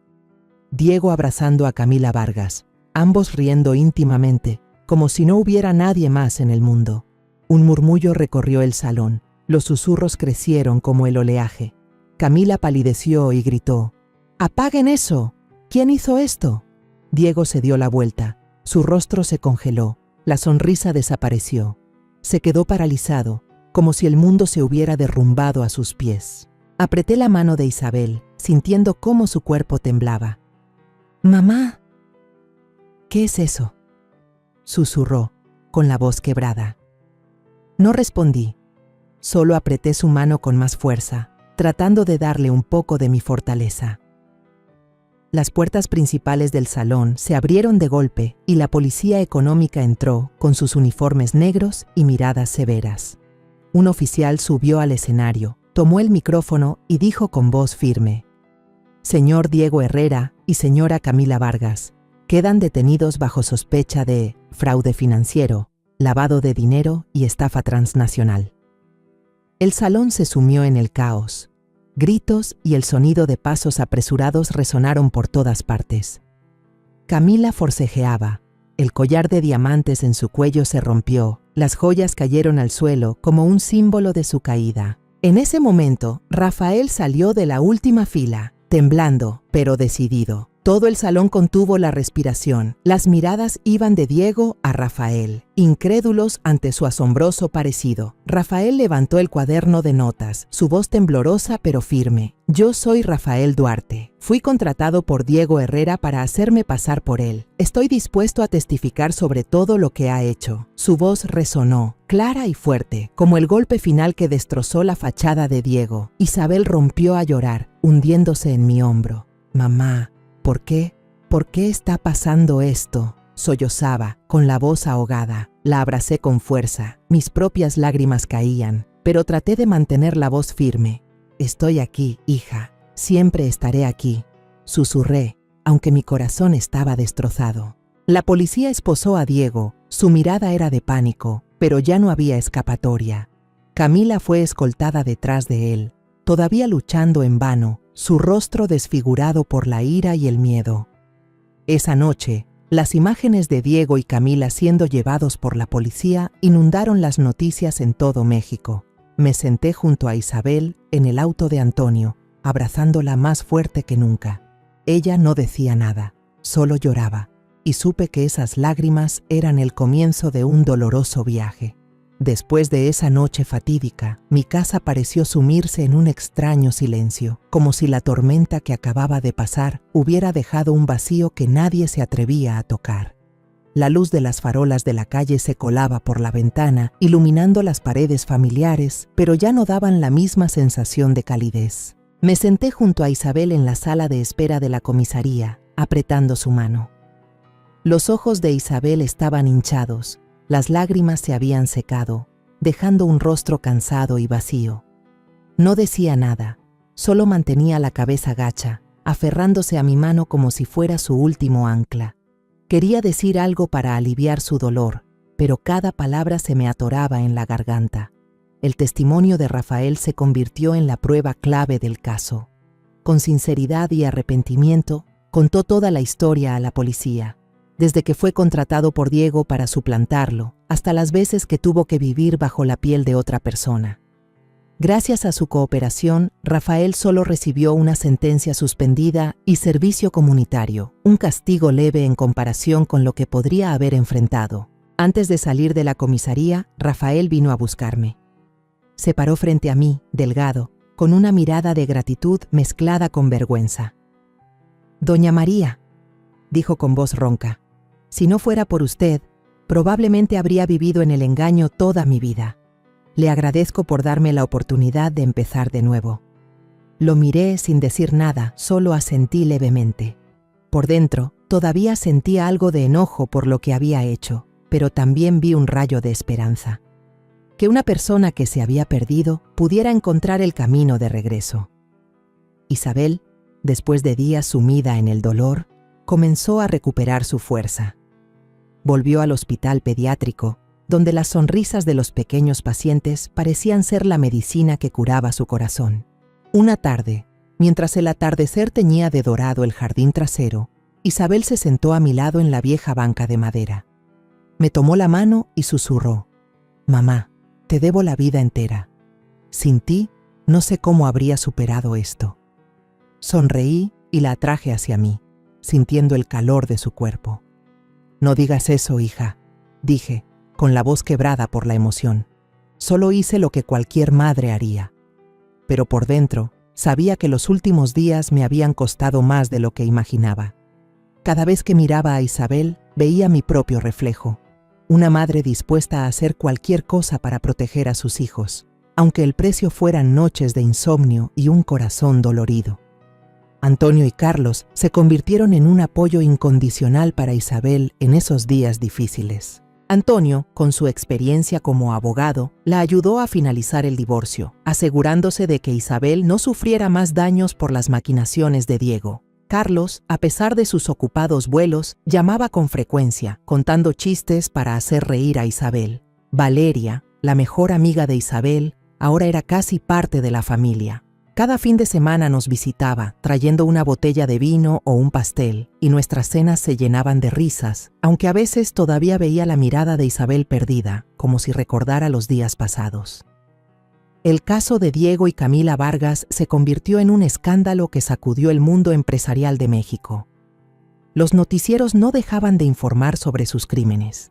Diego abrazando a Camila Vargas, ambos riendo íntimamente, como si no hubiera nadie más en el mundo. Un murmullo recorrió el salón. Los susurros crecieron como el oleaje. Camila palideció y gritó: «¡Apaguen eso! ¿Quién hizo esto?». Diego se dio la vuelta. Su rostro se congeló. La sonrisa desapareció. Se quedó paralizado, como si el mundo se hubiera derrumbado a sus pies. Apreté la mano de Isabel, sintiendo cómo su cuerpo temblaba. «Mamá». «¿Qué es eso?», susurró, con la voz quebrada. No respondí. Solo apreté su mano con más fuerza, tratando de darle un poco de mi fortaleza. Las puertas principales del salón se abrieron de golpe y la policía económica entró con sus uniformes negros y miradas severas. Un oficial subió al escenario, tomó el micrófono y dijo con voz firme: «Señor Diego Herrera y señora Camila Vargas, quedan detenidos bajo sospecha de fraude financiero, lavado de dinero y estafa transnacional». El salón se sumió en el caos. Gritos y el sonido de pasos apresurados resonaron por todas partes. Camila forcejeaba. El collar de diamantes en su cuello se rompió, las joyas cayeron al suelo como un símbolo de su caída. En ese momento, Rafael salió de la última fila, temblando, pero decidido. Todo el salón contuvo la respiración. Las miradas iban de Diego a Rafael, incrédulos ante su asombroso parecido. Rafael levantó el cuaderno de notas, su voz temblorosa pero firme. «Yo soy Rafael Duarte. Fui contratado por Diego Herrera para hacerme pasar por él. Estoy dispuesto a testificar sobre todo lo que ha hecho». Su voz resonó, clara y fuerte, como el golpe final que destrozó la fachada de Diego. Isabel rompió a llorar, hundiéndose en mi hombro. «Mamá, ¿por qué? ¿Por qué está pasando esto?», sollozaba, con la voz ahogada. La abracé con fuerza. Mis propias lágrimas caían, pero traté de mantener la voz firme. «Estoy aquí, hija. Siempre estaré aquí», susurré, aunque mi corazón estaba destrozado. La policía esposó a Diego. Su mirada era de pánico, pero ya no había escapatoria. Camila fue escoltada detrás de él, todavía luchando en vano, su rostro desfigurado por la ira y el miedo. Esa noche, las imágenes de Diego y Camila siendo llevados por la policía inundaron las noticias en todo México. Me senté junto a Isabel en el auto de Antonio, abrazándola más fuerte que nunca. Ella no decía nada, solo lloraba, y supe que esas lágrimas eran el comienzo de un doloroso viaje. Después de esa noche fatídica, mi casa pareció sumirse en un extraño silencio, como si la tormenta que acababa de pasar hubiera dejado un vacío que nadie se atrevía a tocar. La luz de las farolas de la calle se colaba por la ventana, iluminando las paredes familiares, pero ya no daban la misma sensación de calidez. Me senté junto a Isabel en la sala de espera de la comisaría, apretando su mano. Los ojos de Isabel estaban hinchados, las lágrimas se habían secado, dejando un rostro cansado y vacío. No decía nada, solo mantenía la cabeza gacha, aferrándose a mi mano como si fuera su último ancla. Quería decir algo para aliviar su dolor, pero cada palabra se me atoraba en la garganta. El testimonio de Rafael se convirtió en la prueba clave del caso. Con sinceridad y arrepentimiento, contó toda la historia a la policía, desde que fue contratado por Diego para suplantarlo, hasta las veces que tuvo que vivir bajo la piel de otra persona. Gracias a su cooperación, Rafael solo recibió una sentencia suspendida y servicio comunitario, un castigo leve en comparación con lo que podría haber enfrentado. Antes de salir de la comisaría, Rafael vino a buscarme. Se paró frente a mí, delgado, con una mirada de gratitud mezclada con vergüenza. «Doña María», dijo con voz ronca, «si no fuera por usted, probablemente habría vivido en el engaño toda mi vida. Le agradezco por darme la oportunidad de empezar de nuevo». Lo miré sin decir nada, solo asentí levemente. Por dentro, todavía sentía algo de enojo por lo que había hecho, pero también vi un rayo de esperanza. Que una persona que se había perdido pudiera encontrar el camino de regreso. Isabel, después de días sumida en el dolor, comenzó a recuperar su fuerza. Volvió al hospital pediátrico, donde las sonrisas de los pequeños pacientes parecían ser la medicina que curaba su corazón. Una tarde, mientras el atardecer teñía de dorado el jardín trasero, Isabel se sentó a mi lado en la vieja banca de madera. Me tomó la mano y susurró: «Mamá, te debo la vida entera. Sin ti, no sé cómo habría superado esto». Sonreí y la atraje hacia mí, sintiendo el calor de su cuerpo. «No digas eso, hija», dije, con la voz quebrada por la emoción. Solo hice lo que cualquier madre haría. Pero por dentro, sabía que los últimos días me habían costado más de lo que imaginaba. Cada vez que miraba a Isabel, veía mi propio reflejo. Una madre dispuesta a hacer cualquier cosa para proteger a sus hijos, aunque el precio fueran noches de insomnio y un corazón dolorido. Antonio y Carlos se convirtieron en un apoyo incondicional para Isabel en esos días difíciles. Antonio, con su experiencia como abogado, la ayudó a finalizar el divorcio, asegurándose de que Isabel no sufriera más daños por las maquinaciones de Diego. Carlos, a pesar de sus ocupados vuelos, llamaba con frecuencia, contando chistes para hacer reír a Isabel. Valeria, la mejor amiga de Isabel, ahora era casi parte de la familia. Cada fin de semana nos visitaba, trayendo una botella de vino o un pastel, y nuestras cenas se llenaban de risas, aunque a veces todavía veía la mirada de Isabel perdida, como si recordara los días pasados. El caso de Diego y Camila Vargas se convirtió en un escándalo que sacudió el mundo empresarial de México. Los noticieros no dejaban de informar sobre sus crímenes: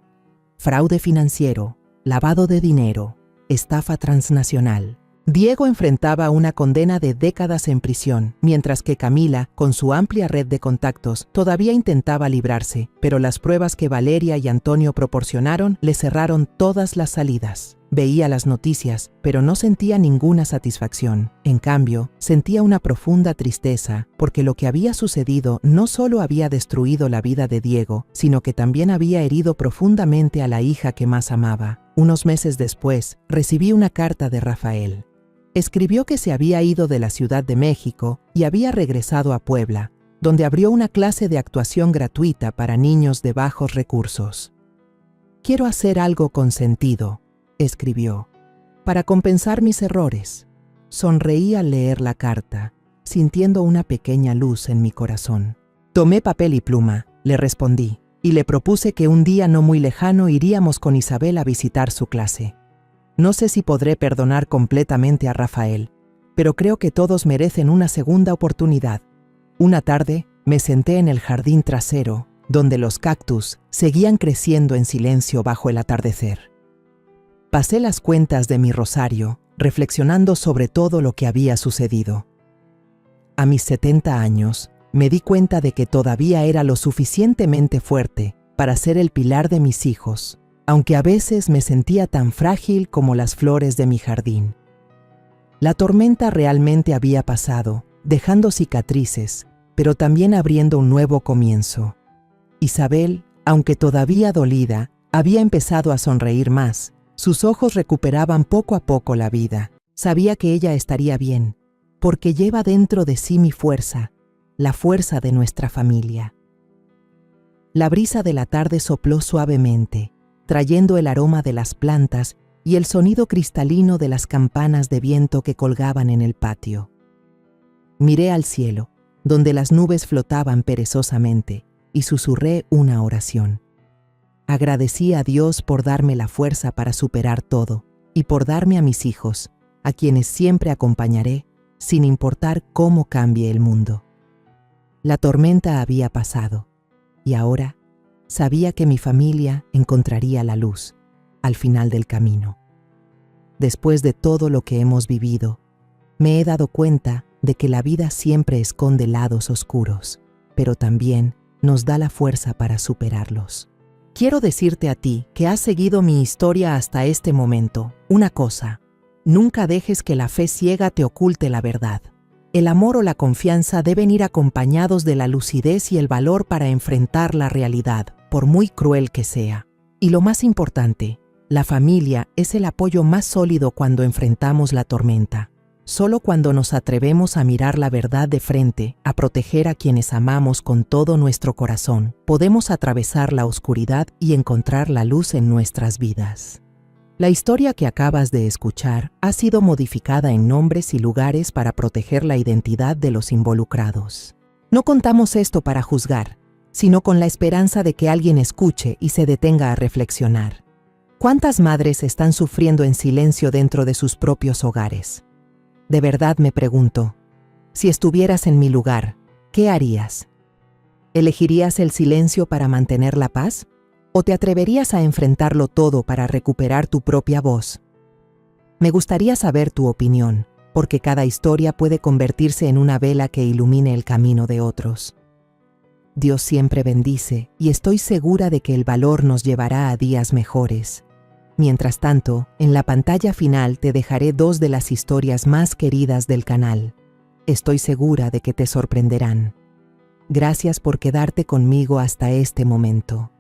fraude financiero, lavado de dinero, estafa transnacional. Diego enfrentaba una condena de décadas en prisión, mientras que Camila, con su amplia red de contactos, todavía intentaba librarse, pero las pruebas que Valeria y Antonio proporcionaron le cerraron todas las salidas. Veía las noticias, pero no sentía ninguna satisfacción. En cambio, sentía una profunda tristeza, porque lo que había sucedido no solo había destruido la vida de Diego, sino que también había herido profundamente a la hija que más amaba. Unos meses después, recibí una carta de Rafael. Escribió que se había ido de la Ciudad de México y había regresado a Puebla, donde abrió una clase de actuación gratuita para niños de bajos recursos. «Quiero hacer algo con sentido», escribió, «para compensar mis errores». Sonreí al leer la carta, sintiendo una pequeña luz en mi corazón. Tomé papel y pluma, le respondí, y le propuse que un día no muy lejano iríamos con Isabel a visitar su clase. No sé si podré perdonar completamente a Rafael, pero creo que todos merecen una segunda oportunidad. Una tarde, me senté en el jardín trasero, donde los cactus seguían creciendo en silencio bajo el atardecer. Pasé las cuentas de mi rosario, reflexionando sobre todo lo que había sucedido. A mis 70 años, me di cuenta de que todavía era lo suficientemente fuerte para ser el pilar de mis hijos, aunque a veces me sentía tan frágil como las flores de mi jardín. La tormenta realmente había pasado, dejando cicatrices, pero también abriendo un nuevo comienzo. Isabel, aunque todavía dolida, había empezado a sonreír más. Sus ojos recuperaban poco a poco la vida. Sabía que ella estaría bien, porque lleva dentro de sí mi fuerza, la fuerza de nuestra familia. La brisa de la tarde sopló suavemente, trayendo el aroma de las plantas y el sonido cristalino de las campanas de viento que colgaban en el patio. Miré al cielo, donde las nubes flotaban perezosamente, y susurré una oración. Agradecí a Dios por darme la fuerza para superar todo y por darme a mis hijos, a quienes siempre acompañaré, sin importar cómo cambie el mundo. La tormenta había pasado, y ahora sabía que mi familia encontraría la luz al final del camino. Después de todo lo que hemos vivido, me he dado cuenta de que la vida siempre esconde lados oscuros, pero también nos da la fuerza para superarlos. Quiero decirte a ti que has seguido mi historia hasta este momento, una cosa: nunca dejes que la fe ciega te oculte la verdad. El amor o la confianza deben ir acompañados de la lucidez y el valor para enfrentar la realidad, por muy cruel que sea. Y lo más importante, la familia es el apoyo más sólido cuando enfrentamos la tormenta. Solo cuando nos atrevemos a mirar la verdad de frente, a proteger a quienes amamos con todo nuestro corazón, podemos atravesar la oscuridad y encontrar la luz en nuestras vidas. La historia que acabas de escuchar ha sido modificada en nombres y lugares para proteger la identidad de los involucrados. No contamos esto para juzgar, sino con la esperanza de que alguien escuche y se detenga a reflexionar. ¿Cuántas madres están sufriendo en silencio dentro de sus propios hogares? De verdad me pregunto, si estuvieras en mi lugar, ¿qué harías? ¿Elegirías el silencio para mantener la paz? ¿O te atreverías a enfrentarlo todo para recuperar tu propia voz? Me gustaría saber tu opinión, porque cada historia puede convertirse en una vela que ilumine el camino de otros. Dios siempre bendice y estoy segura de que el valor nos llevará a días mejores. Mientras tanto, en la pantalla final te dejaré 2 de las historias más queridas del canal. Estoy segura de que te sorprenderán. Gracias por quedarte conmigo hasta este momento.